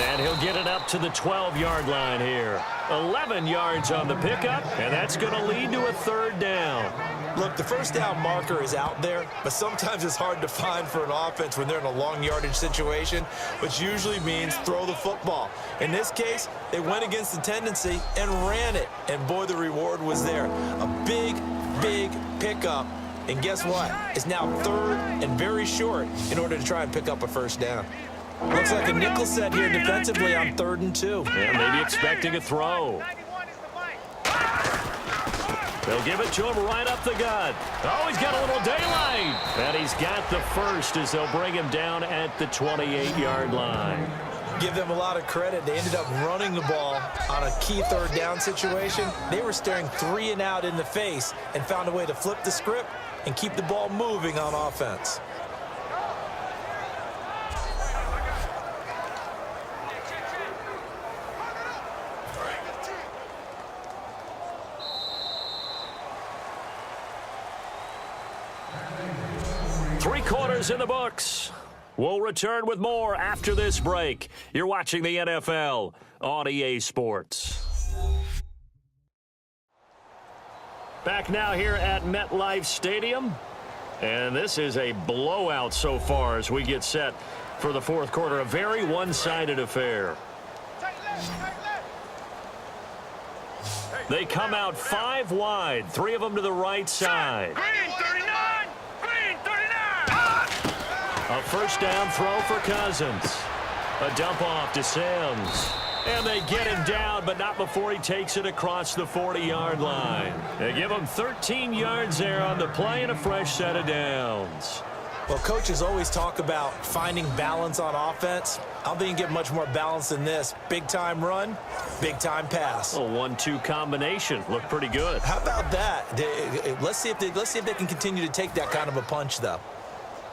And he'll get it up to the 12-yard line here. 11 yards on the pickup, and that's going to lead to a 3rd down. Look, the first down marker is out there, but sometimes it's hard to find for an offense when they're in a long yardage situation, which usually means throw the football. In this case, they went against the tendency and ran it, and boy, the reward was there. A big, big pickup, and guess what? It's now 3rd and very short in order to try and pick up a 1st down. Looks like a nickel set here defensively on 3rd and 2. Yeah, maybe expecting a throw. They'll give it to him right up the gut. Oh, he's got a little daylight. And he's got the first as they'll bring him down at the 28-yard line. Give them a lot of credit. They ended up running the ball on a key 3rd down situation. They were staring 3 and out in the face and found a way to flip the script and keep the ball moving on offense. Three quarters in the books. We'll return with more after this break. You're watching the NFL on EA Sports. Back now here at MetLife Stadium. And this is a blowout so far as we get set for the 4th quarter. A very one-sided affair. They come out 5 wide, 3 of them to the right side. Green 39! Green 39! A 1st down throw for Cousins. A dump off to Sims. And they get him down, but not before he takes it across the 40-yard line. They give him 13 yards there on the play and a fresh set of downs. Well, coaches always talk about finding balance on offense. I don't think you get much more balance than this. Big-time run, big-time pass. A 1-2 combination. Looked pretty good. How about that? Let's see if they can continue to take that kind of a punch, though.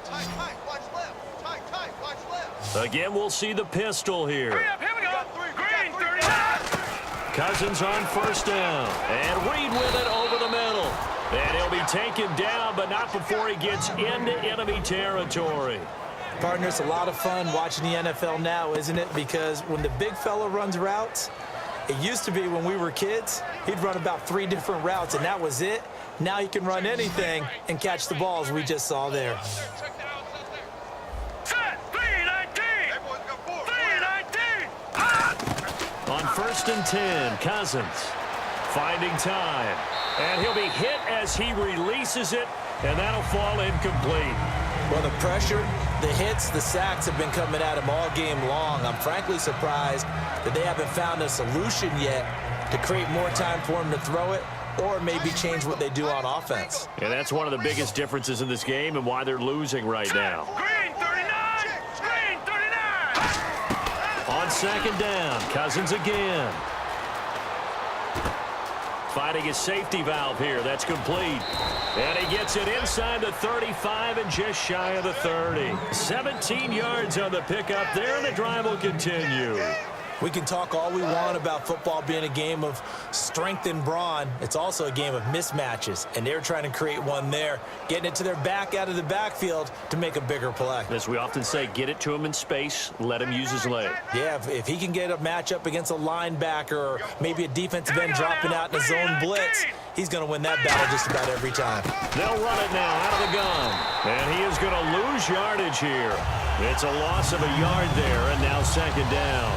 Tight, watch left. Tight, watch left. Again, we'll see the pistol here. Hurry up, here we go. Green 39! Cousins on 1st down. And Reed with it over the middle. And he'll be taken down, but not before he gets into enemy territory. Partner, it's a lot of fun watching the NFL now, isn't it? Because when the big fella runs routes, it used to be when we were kids, he'd run about 3 different routes, and that was it. Now he can run anything and catch the balls we just saw there. Set! 319! 319! On 1st and 10, Cousins finding time. And he'll be hit as he releases it, and that'll fall incomplete. Well, the pressure, the hits, the sacks have been coming at him all game long. I'm frankly surprised that they haven't found a solution yet to create more time for him to throw it or maybe change what they do on offense. And that's one of the biggest differences in this game and why they're losing right now. Green 39! Green 39! On 2nd down, Cousins again. Finding his safety valve here. That's complete. And he gets it inside the 35 and just shy of the 30. 17 yards on the pickup there, and the drive will continue. We can talk all we want about football being a game of strength and brawn. It's also a game of mismatches, and they're trying to create one there, getting it to their back out of the backfield to make a bigger play. As we often say, get it to him in space, let him use his leg. Yeah, if he can get a matchup against a linebacker or maybe a defensive end dropping out in a zone blitz, he's going to win that battle just about every time. They'll run it now out of the gun, and he is going to lose yardage here. It's a loss of a yard there, and now second down.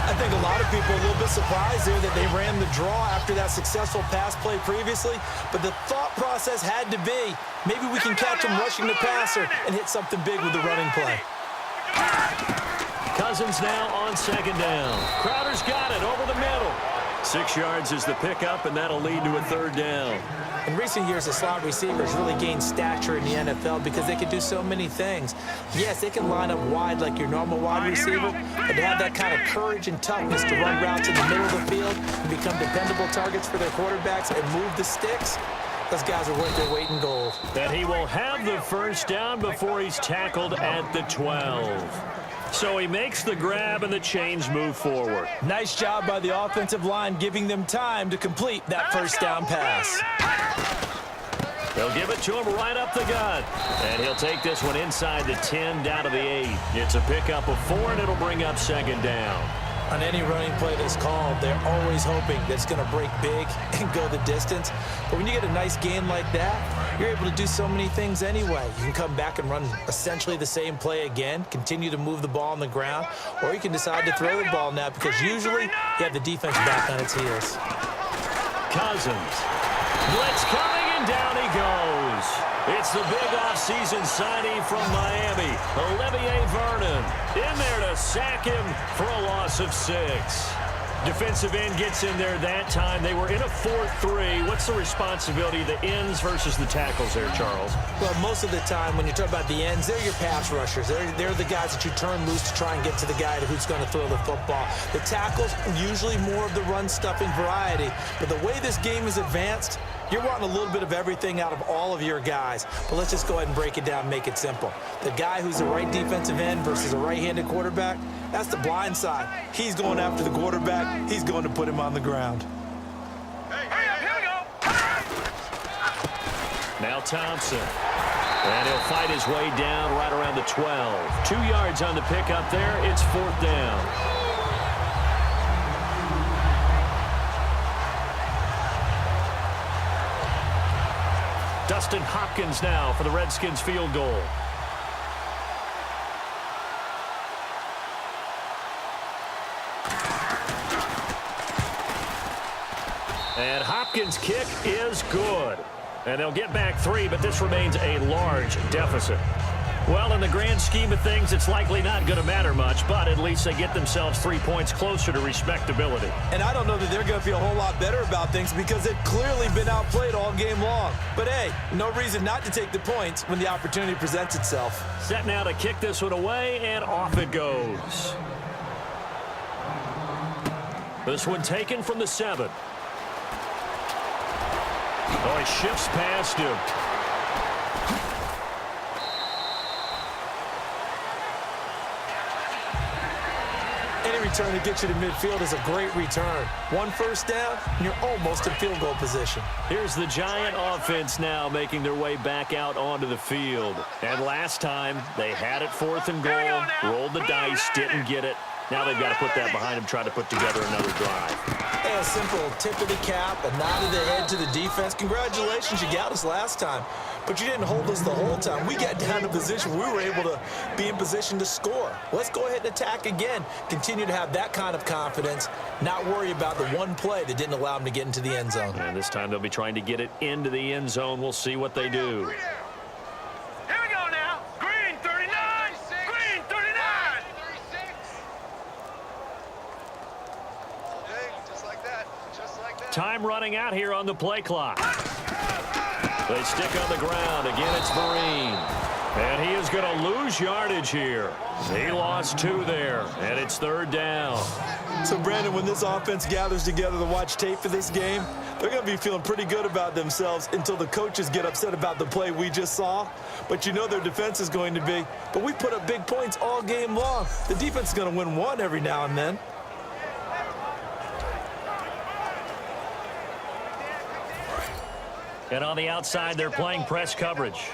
I think a lot of people are a little bit surprised there that they ran the draw after that successful pass play previously, but the thought process had to be, maybe we can catch him rushing the passer and hit something big with the running play. Cousins now on second down. Crowder's got it over the middle. 6 yards is the pickup, and that'll lead to a third down. In recent years, the slot receivers really gained stature in the NFL because they can do so many things. Yes, they can line up wide like your normal wide receiver, but to have that kind of courage and toughness to run routes in the middle of the field and become dependable targets for their quarterbacks and move the sticks, those guys are worth their weight in gold. And he will have the first down before he's tackled at the 12. So he makes the grab and the chains move forward. Nice job by the offensive line giving them time to complete that first down pass. They'll give it to him right up the gut. And he'll take this one inside the 10 down to the 8. It's a pickup of 4, and it'll bring up second down. On any running play that's called, they're always hoping that it's going to break big and go the distance. But when you get a nice gain like that, you're able to do so many things anyway. You can come back and run essentially the same play again, continue to move the ball on the ground, or you can decide to throw the ball now because usually you have the defense back on its heels. Cousins. Blitz coming, and down he goes. It's the big offseason signing from Miami, Olivier Vernon, in there to sack him for a loss of 6. Defensive end gets in there that time. They were in a 4-3. What's the responsibility of the ends versus the tackles there, Charles? Well, most of the time when you talk about the ends, they're your pass rushers. They're the guys that you turn loose to try and get to the guy who's going to throw the football. The tackles, usually more of the run-stuffing variety. But the way this game is advanced, you're wanting a little bit of everything out of all of your guys. But let's just go ahead and break it down and make it simple. The guy who's a right defensive end versus a right-handed quarterback, that's the blind side. He's going after the quarterback. He's going to put him on the ground. Here we go. Now Thompson. And he'll fight his way down right around the 12. 2 yards on the pickup there. It's 4th down. Dustin Hopkins now for the Redskins field goal. And Hopkins' kick is good. And they'll get back 3, but this remains a large deficit. Well, in the grand scheme of things, it's likely not going to matter much, but at least they get themselves 3 points closer to respectability. And I don't know that they're going to feel a whole lot better about things because they've clearly been outplayed all game long. But, hey, no reason not to take the points when the opportunity presents itself. Set now to kick this one away, and off it goes. This one taken from the 7. Oh, he shifts past him. Any return to get you to midfield is a great return. 1 first down, and you're almost in field goal position. Here's the Giant offense now making their way back out onto the field. And last time, they had it 4th and goal, rolled the dice, didn't get it. Now they've got to put that behind them, try to put together another drive. Hey, a simple tip of the cap, a nod of the head to the defense. Congratulations, you got us last time. But you didn't hold us the whole time. We got down to position. We were able to be in position to score. Let's go ahead and attack again. Continue to have that kind of confidence, not worry about the one play that didn't allow them to get into the end zone. And this time they'll be trying to get it into the end zone. We'll see what they do. Here we go now. Green 39. Green 39. 36. Just like that. Just like that. Time running out here on the play clock. They stick on the ground. Again, it's Vereen. And he is going to lose yardage here. He lost 2 there, and it's 3rd down. So, Brandon, when this offense gathers together to watch tape for this game, they're going to be feeling pretty good about themselves until the coaches get upset about the play we just saw. But you know their defense is going to be. But we put up big points all game long. The defense is going to win one every now and then. And on the outside, they're playing press coverage.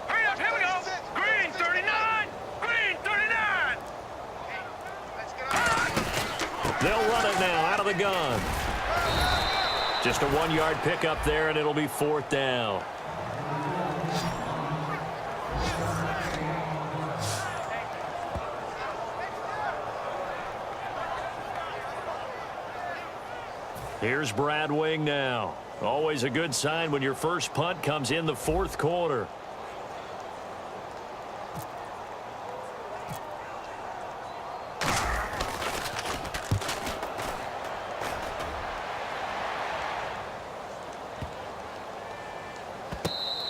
Hurry up, here we go. Green 39. Green 39. They'll run it now out of the gun. Just a 1-yard pickup there, and it'll be 4th down. Here's Brad Wing now. Always a good sign when your first punt comes in the 4th quarter.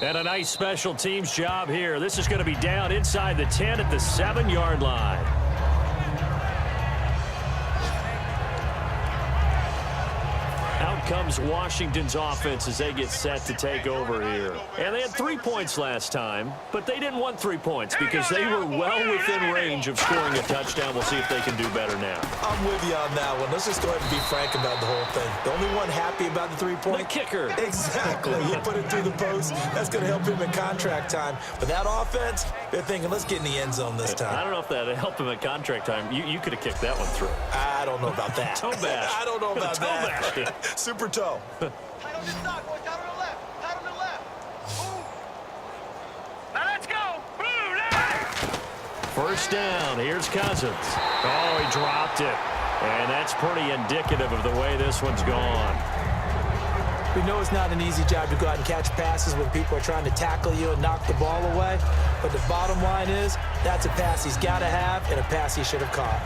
And a nice special teams job here. This is going to be down inside the 10 at the 7-yard line. Out comes Washington's offense as they get set to take over here. And they had 3 points last time, but they didn't want 3 points because they were well within range of scoring a touchdown. We'll see if they can do better now. I'm with you on that one. Let's just go ahead and be frank about the whole thing. The only one happy about the 3-point? The kicker. Exactly. He put it through the post. That's going to help him in contract time. But that offense, they're thinking, let's get in the end zone this time. I don't know if that helped him at contract time. You could have kicked that one through. I don't know about that. Toe bash. I don't know about Toe that. bash. Super toe. Tight on this side, boys. Tight on the left. Tight on the left. Move. Now let's go. Blue line. First down. Here's Cousins. Oh, he dropped it. And that's pretty indicative of the way this one's gone. We know it's not an easy job to go out and catch passes when people are trying to tackle you and knock the ball away. But the bottom line is, that's a pass he's got to have and a pass he should have caught.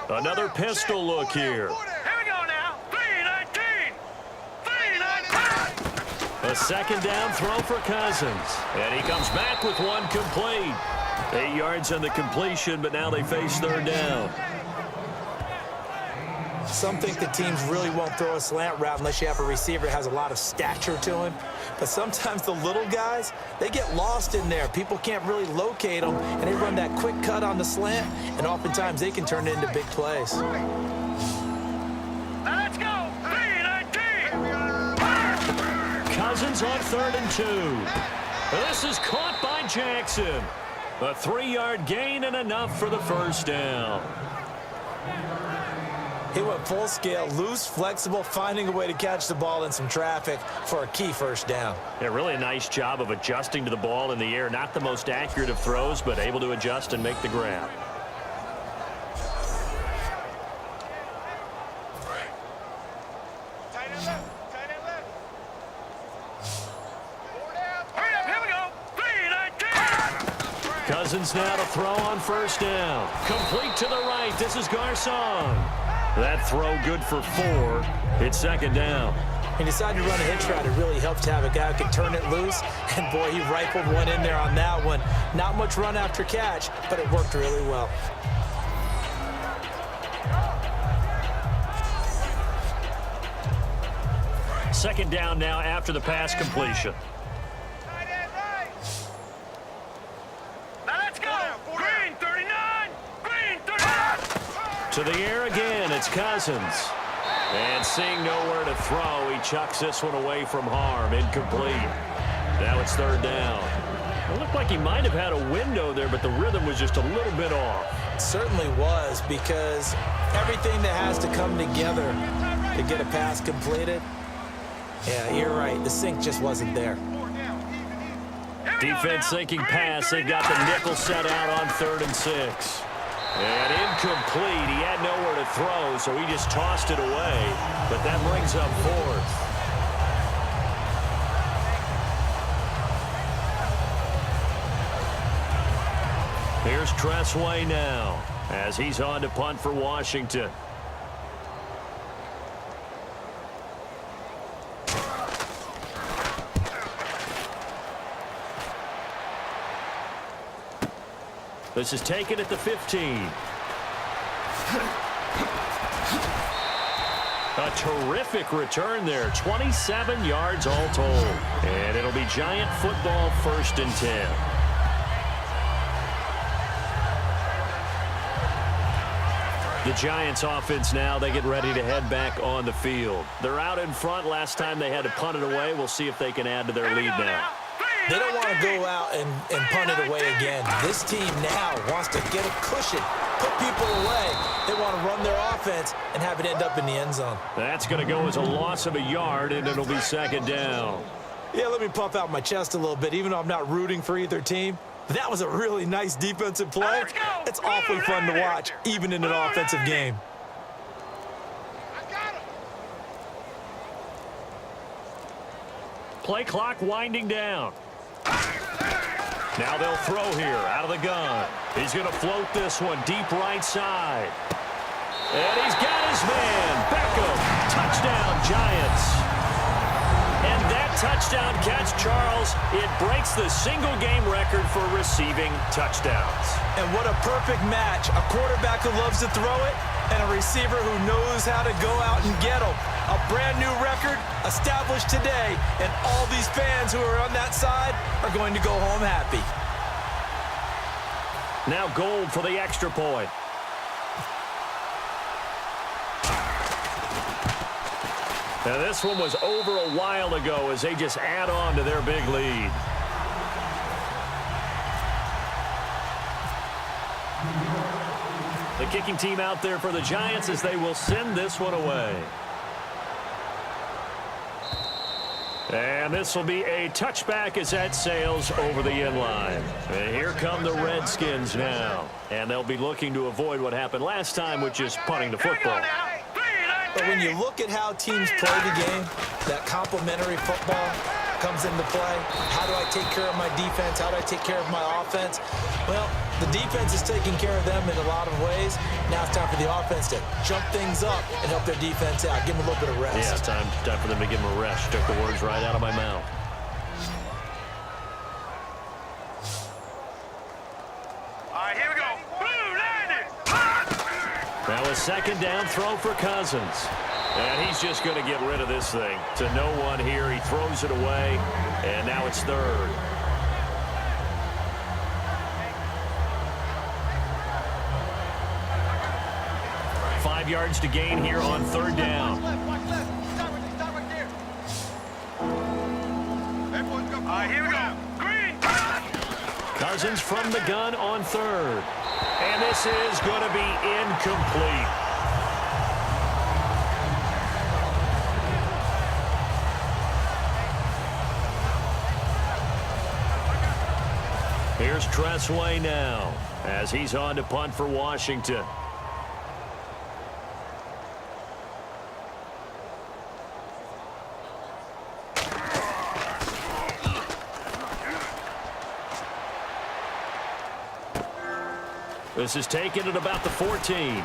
Another pistol look here. Here we go now. 3-19. 3-19. A second down throw for Cousins. And he comes back with one complete. 8 yards on the completion, but now they face 3rd down. Some think the teams really won't throw a slant route unless you have a receiver that has a lot of stature to him. But sometimes the little guys, they get lost in there. People can't really locate them, and they run that quick cut on the slant, and oftentimes they can turn it into big plays. Now let's go. 3-19. Cousins on 3rd and 2. This is caught by Jackson. A 3-yard gain and enough for the first down. He went full scale, loose, flexible, finding a way to catch the ball in some traffic for a key first down. Yeah, really a nice job of adjusting to the ball in the air. Not the most accurate of throws, but able to adjust and make the grab. Tight end left. Tight end left. 4 down. Hurry up. Here we go. 3-19. Cousins now to throw on first down. Complete to the right. This is Garcon. That throw good for 4. It's 2nd down. He decided to run a hitch route. It really helps to have a guy who can turn it loose. And, boy, he rifled one in there on that one. Not much run after catch, but it worked really well. Second down now after the pass completion. Tight end right. Now let's go. Green 39. Green 39. To the air again, it's Cousins. And seeing nowhere to throw, he chucks this one away from harm. Incomplete. Now it's 3rd down. It looked like he might have had a window there, but the rhythm was just a little bit off. It certainly was, because everything that has to come together to get a pass completed, yeah, you're right. The sync just wasn't there. Defense thinking pass. They've got the nickel set out on 3rd and 6. And incomplete. He had nowhere to throw, so he just tossed it away. But that brings up 4th. Here's Tressway now as he's on to punt for Washington. This is taken at the 15. A terrific return there. 27 yards all told. And it'll be Giant football, 1st and 10. The Giants offense now, they get ready to head back on the field. They're out in front. Last time they had to punt it away. We'll see if they can add to their lead now. They don't want to go out and punt it away again. This team now wants to get a cushion, put people away. They want to run their offense and have it end up in the end zone. That's going to go as a loss of a yard, and it'll be 2nd down. Yeah, let me puff out my chest a little bit, even though I'm not rooting for either team. That was a really nice defensive play. It's awfully fun to watch, even in an offensive game. Play clock winding down. Now they'll throw here out of the gun. He's going to float this one deep right side. And he's got his man. Beckham. Touchdown, Giants. And that touchdown catch, Charles, it breaks the single-game record for receiving touchdowns. And what a perfect match. A quarterback who loves to throw it and a receiver who knows how to go out and get them. A brand-new record established today, and all these fans who are on that side are going to go home happy. Now Gold for the extra point. Now this one was over a while ago as they just add on to their big lead. The kicking team out there for the Giants as they will send this one away. And this will be a touchback as that sails over the end line. And here come the Redskins now. And they'll be looking to avoid what happened last time, which is punting the football. But when you look at how teams play the game, that complementary football comes into play. How do I take care of my defense? How do I take care of my offense? Well, the defense is taking care of them in a lot of ways. Now it's time for the offense to jump things up and help their defense out. Give them a little bit of rest. Yeah, time for them to give them a rest. Took the words right out of my mouth. All right, here we go. Now a 2nd down throw for Cousins. And he's just going to get rid of this thing. To no one here. He throws it away. And now it's 3rd. Five yards to gain here on 3rd down. All right, here we go. Green. Cousins from the gun on 3rd. And this is going to be incomplete. Here's Tressway now as he's on to punt for Washington. This is taken at about the 14.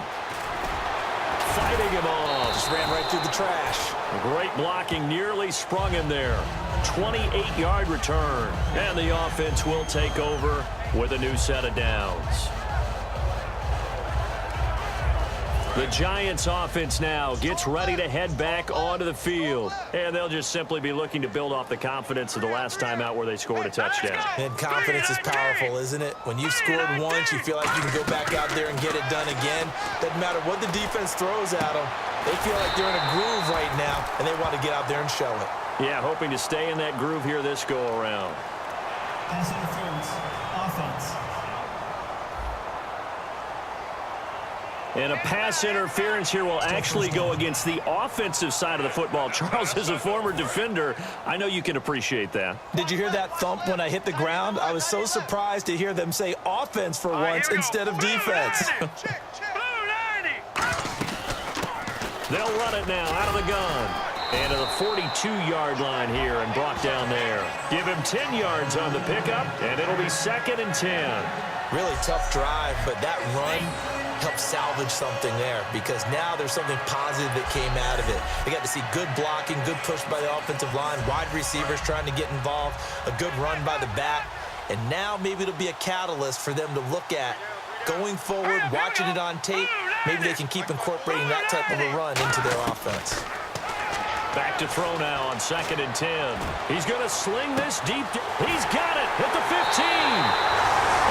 Fighting him off. Just ran right through the trash. Great blocking, nearly sprung him there. 28-yard return. And the offense will take over with a new set of downs. The Giants offense now gets ready to head back onto the field. And they'll just simply be looking to build off the confidence of the last time out where they scored a touchdown. And confidence is powerful, isn't it? When you've scored once, you feel like you can go back out there and get it done again. Doesn't matter what the defense throws at them. They feel like they're in a groove right now, and they want to get out there and show it. Yeah, hoping to stay in that groove here this go-around. Pass interference. Offense. And a pass interference here will actually go against the offensive side of the football. Charles, as a former defender, I know you can appreciate that. Did you hear that thump when I hit the ground? I was so surprised to hear them say offense for once instead of defense. They'll run it now out of the gun. And to the 42-yard line here and brought down there. Give him 10 yards on the pickup, and it'll be 2nd and 10. Really tough drive, but that run helped salvage something there because now there's something positive that came out of it. They got to see good blocking, good push by the offensive line, wide receivers trying to get involved, a good run by the back, and now maybe it'll be a catalyst for them to look at going forward, watching it on tape, maybe they can keep incorporating that type of a run into their offense. Back to throw now on 2nd and 10. He's going to sling this deep. He's got it at the 15.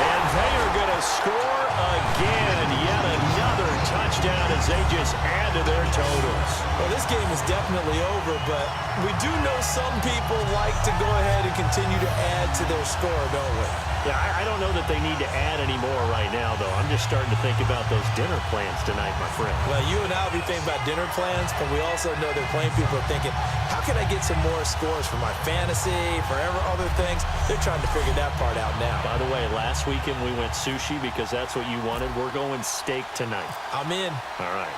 And they are going to score again. Yet another touchdown as they just add to their totals. Well, this game is definitely over, but we do know some people like to go ahead and continue to add to their score, don't we? Yeah, I don't know that they need to add any more right now, though. I'm just starting to think about those dinner plans tonight, my friend. Well, you and I will be thinking about dinner plans, but we also know that playing people are thinking, how can I get some more scores for my fantasy, for other things? They're trying to figure that part out now. By the way, last weekend we went sushi because that's what you wanted. We're going steak tonight. I'm in. All right.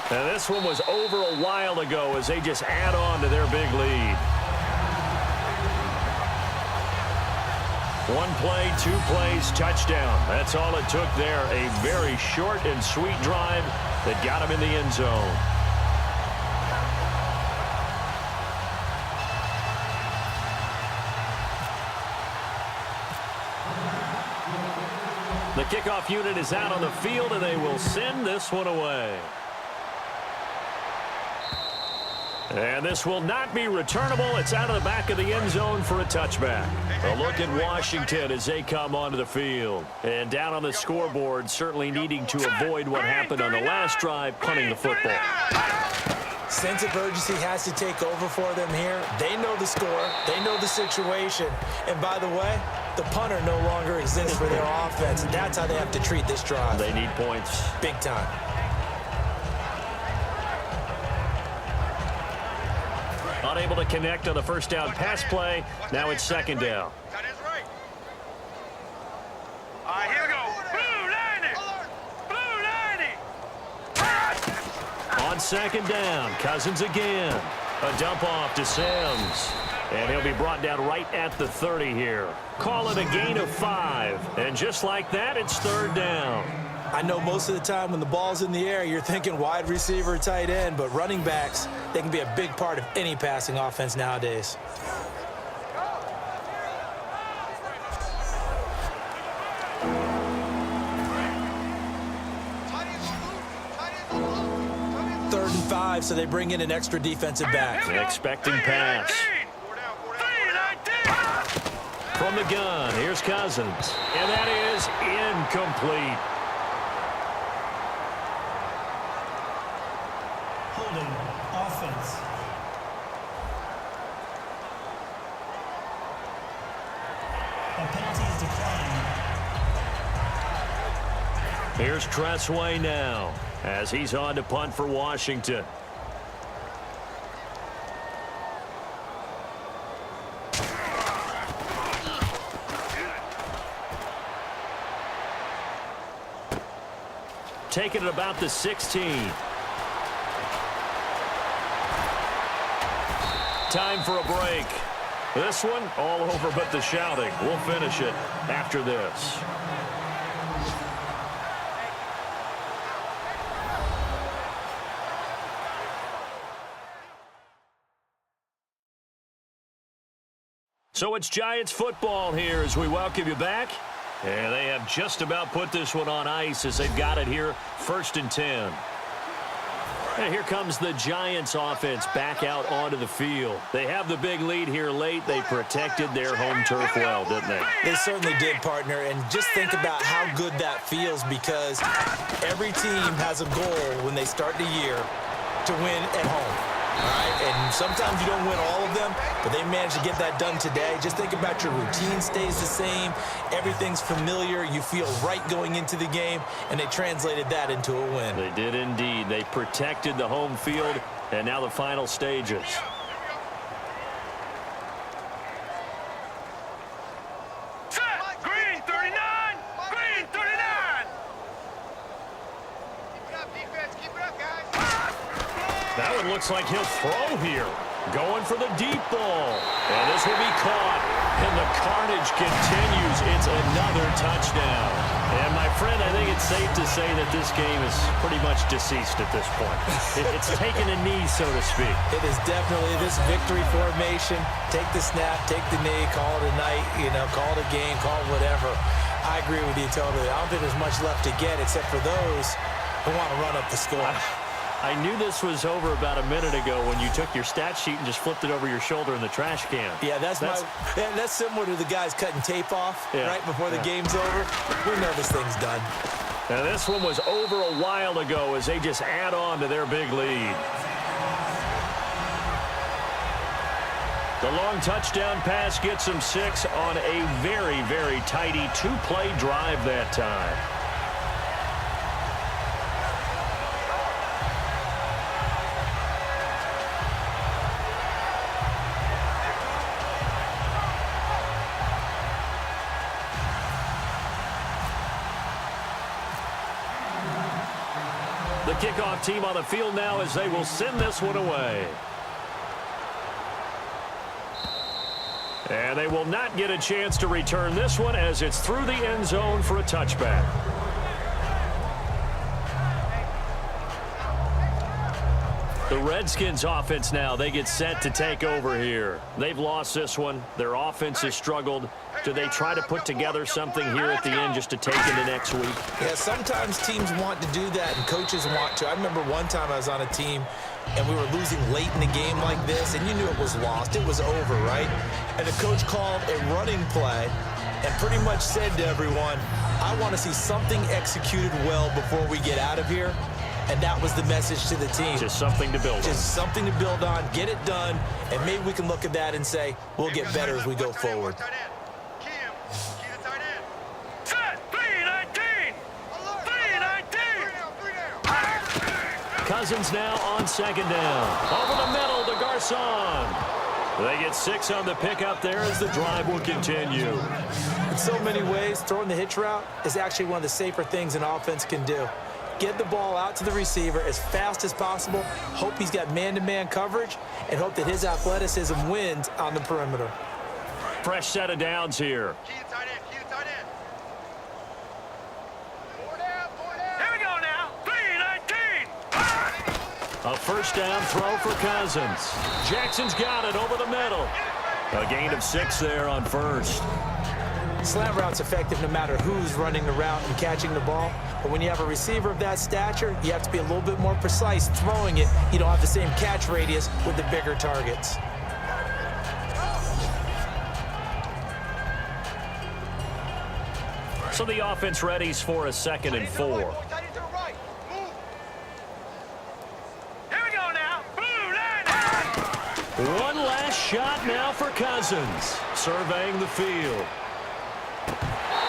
Now, this one was over a while ago as they just add on to their big lead. 1 play, 2 plays, touchdown. That's all it took there. A very short and sweet drive that got him in the end zone. The kickoff unit is out on the field, and they will send this one away. And this will not be returnable. It's out of the back of the end zone for a touchback. A look at Washington as they come onto the field. And down on the scoreboard, certainly needing to avoid what happened on the last drive, punting the football. Sense of urgency has to take over for them here. They know the score. They know the situation. And by the way, the punter no longer exists for their offense. And that's how they have to treat this drive. They need points. Big time. Unable to connect on the first down pass play. Now it's 2nd down. That is right. All right, here we go. Blue 90. Blue 90. On 2nd down, Cousins again. A dump off to Sims. And he'll be brought down right at the 30 here. Call it a gain of 5. And just like that, it's 3rd down. I know most of the time when the ball's in the air, you're thinking wide receiver, tight end, but running backs, they can be a big part of any passing offense nowadays. Third and 5, so they bring in an extra defensive back. An expecting pass. From the gun, here's Cousins. And that is incomplete. Holding. Offense. A penalty is declined. Here's Tressway now as he's on to punt for Washington. Taking it about the 16. Time for a break. This one all over but the shouting. We'll finish it after this. So it's Giants football here as we welcome you back. And they have just about put this one on ice as they've got it here, 1st and 10. And here comes the Giants offense back out onto the field. They have the big lead here late. They protected their home turf well, didn't they? They certainly did, partner. And just think about how good that feels, because every team has a goal when they start the year to win at home. All right, and sometimes you don't win all of them, but they managed to get that done today. Just think about your routine stays the same. Everything's familiar. You feel right going into the game, and they translated that into a win. They did indeed. They protected the home field, and now the final stages. Set. Green 39. Green 39. Keep it up, defense. Keep it up, guys. That one looks like he'll throw here. Going for the deep ball. And this will be caught. And the carnage continues. It's another touchdown. And, my friend, I think it's safe to say that this game is pretty much deceased at this point. It's taken a knee, so to speak. It is definitely this victory formation. Take the snap, take the knee, call it a night, call it a game, call it whatever. I agree with you totally. I don't think there's much left to get except for those who want to run up the score. I knew this was over about a minute ago when you took your stat sheet and just flipped it over your shoulder in the trash can. Yeah, that's similar to the guys cutting tape off right before the game's over. We know this thing's done. Now this one was over a while ago as they just add on to their big lead. The long touchdown pass gets them 6 on a very, very tidy two-play drive that time. The kickoff team on the field now as they will send this one away. And they will not get a chance to return this one as it's through the end zone for a touchback. The Redskins offense now, they get set to take over here. They've lost this one. Their offense has struggled. Do they try to put together something here at the end just to take into next week? Yeah, sometimes teams want to do that and coaches want to. I remember one time I was on a team and we were losing late in the game like this, and you knew it was lost. It was over, right? And the coach called a running play and pretty much said to everyone, I want to see something executed well before we get out of here. And that was the message to the team. Just something to build on. Just something to build on, get it done, and maybe we can look at that and say, we'll get better as we go forward. Cousins now on second down. Over the middle to Garcon. They get 6 on the pickup there as the drive will continue. In so many ways, throwing the hitch route is actually one of the safer things an offense can do. Get the ball out to the receiver as fast as possible, hope he's got man-to-man coverage, and hope that his athleticism wins on the perimeter. Fresh set of downs here. A first down throw for Cousins. Jackson's got it over the middle. A gain of 6 there on first. Slant route's effective no matter who's running the route and catching the ball. But when you have a receiver of that stature, you have to be a little bit more precise throwing it. You don't have the same catch radius with the bigger targets. So the offense readies for a 2nd and 4. One last shot now for Cousins. Surveying the field.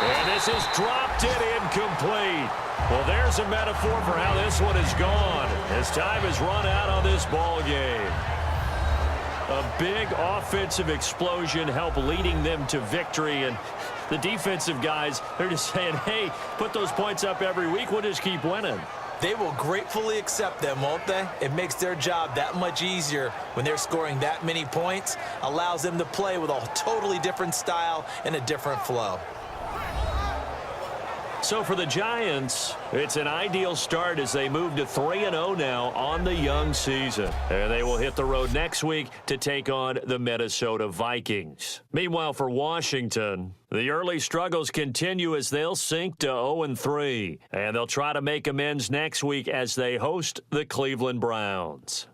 And this is dropped it incomplete. Well, there's a metaphor for how this one is gone as time has run out on this ball game. A big offensive explosion helped leading them to victory, and the defensive guys, they're just saying, hey, put those points up every week, we'll just keep winning. They will gratefully accept them, won't they? It makes their job that much easier when they're scoring that many points, allows them to play with a totally different style and a different flow. So for the Giants, it's an ideal start as they move to 3-0 now on the young season. And they will hit the road next week to take on the Minnesota Vikings. Meanwhile, for Washington, the early struggles continue as they'll sink to 0-3. And they'll try to make amends next week as they host the Cleveland Browns.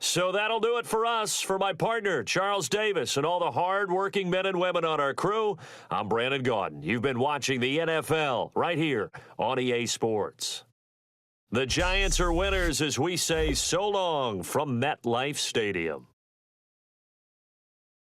So that'll do it for us. For my partner, Charles Davis, and all the hard-working men and women on our crew, I'm Brandon Gaudin. You've been watching the NFL right here on EA Sports. The Giants are winners as we say so long from MetLife Stadium.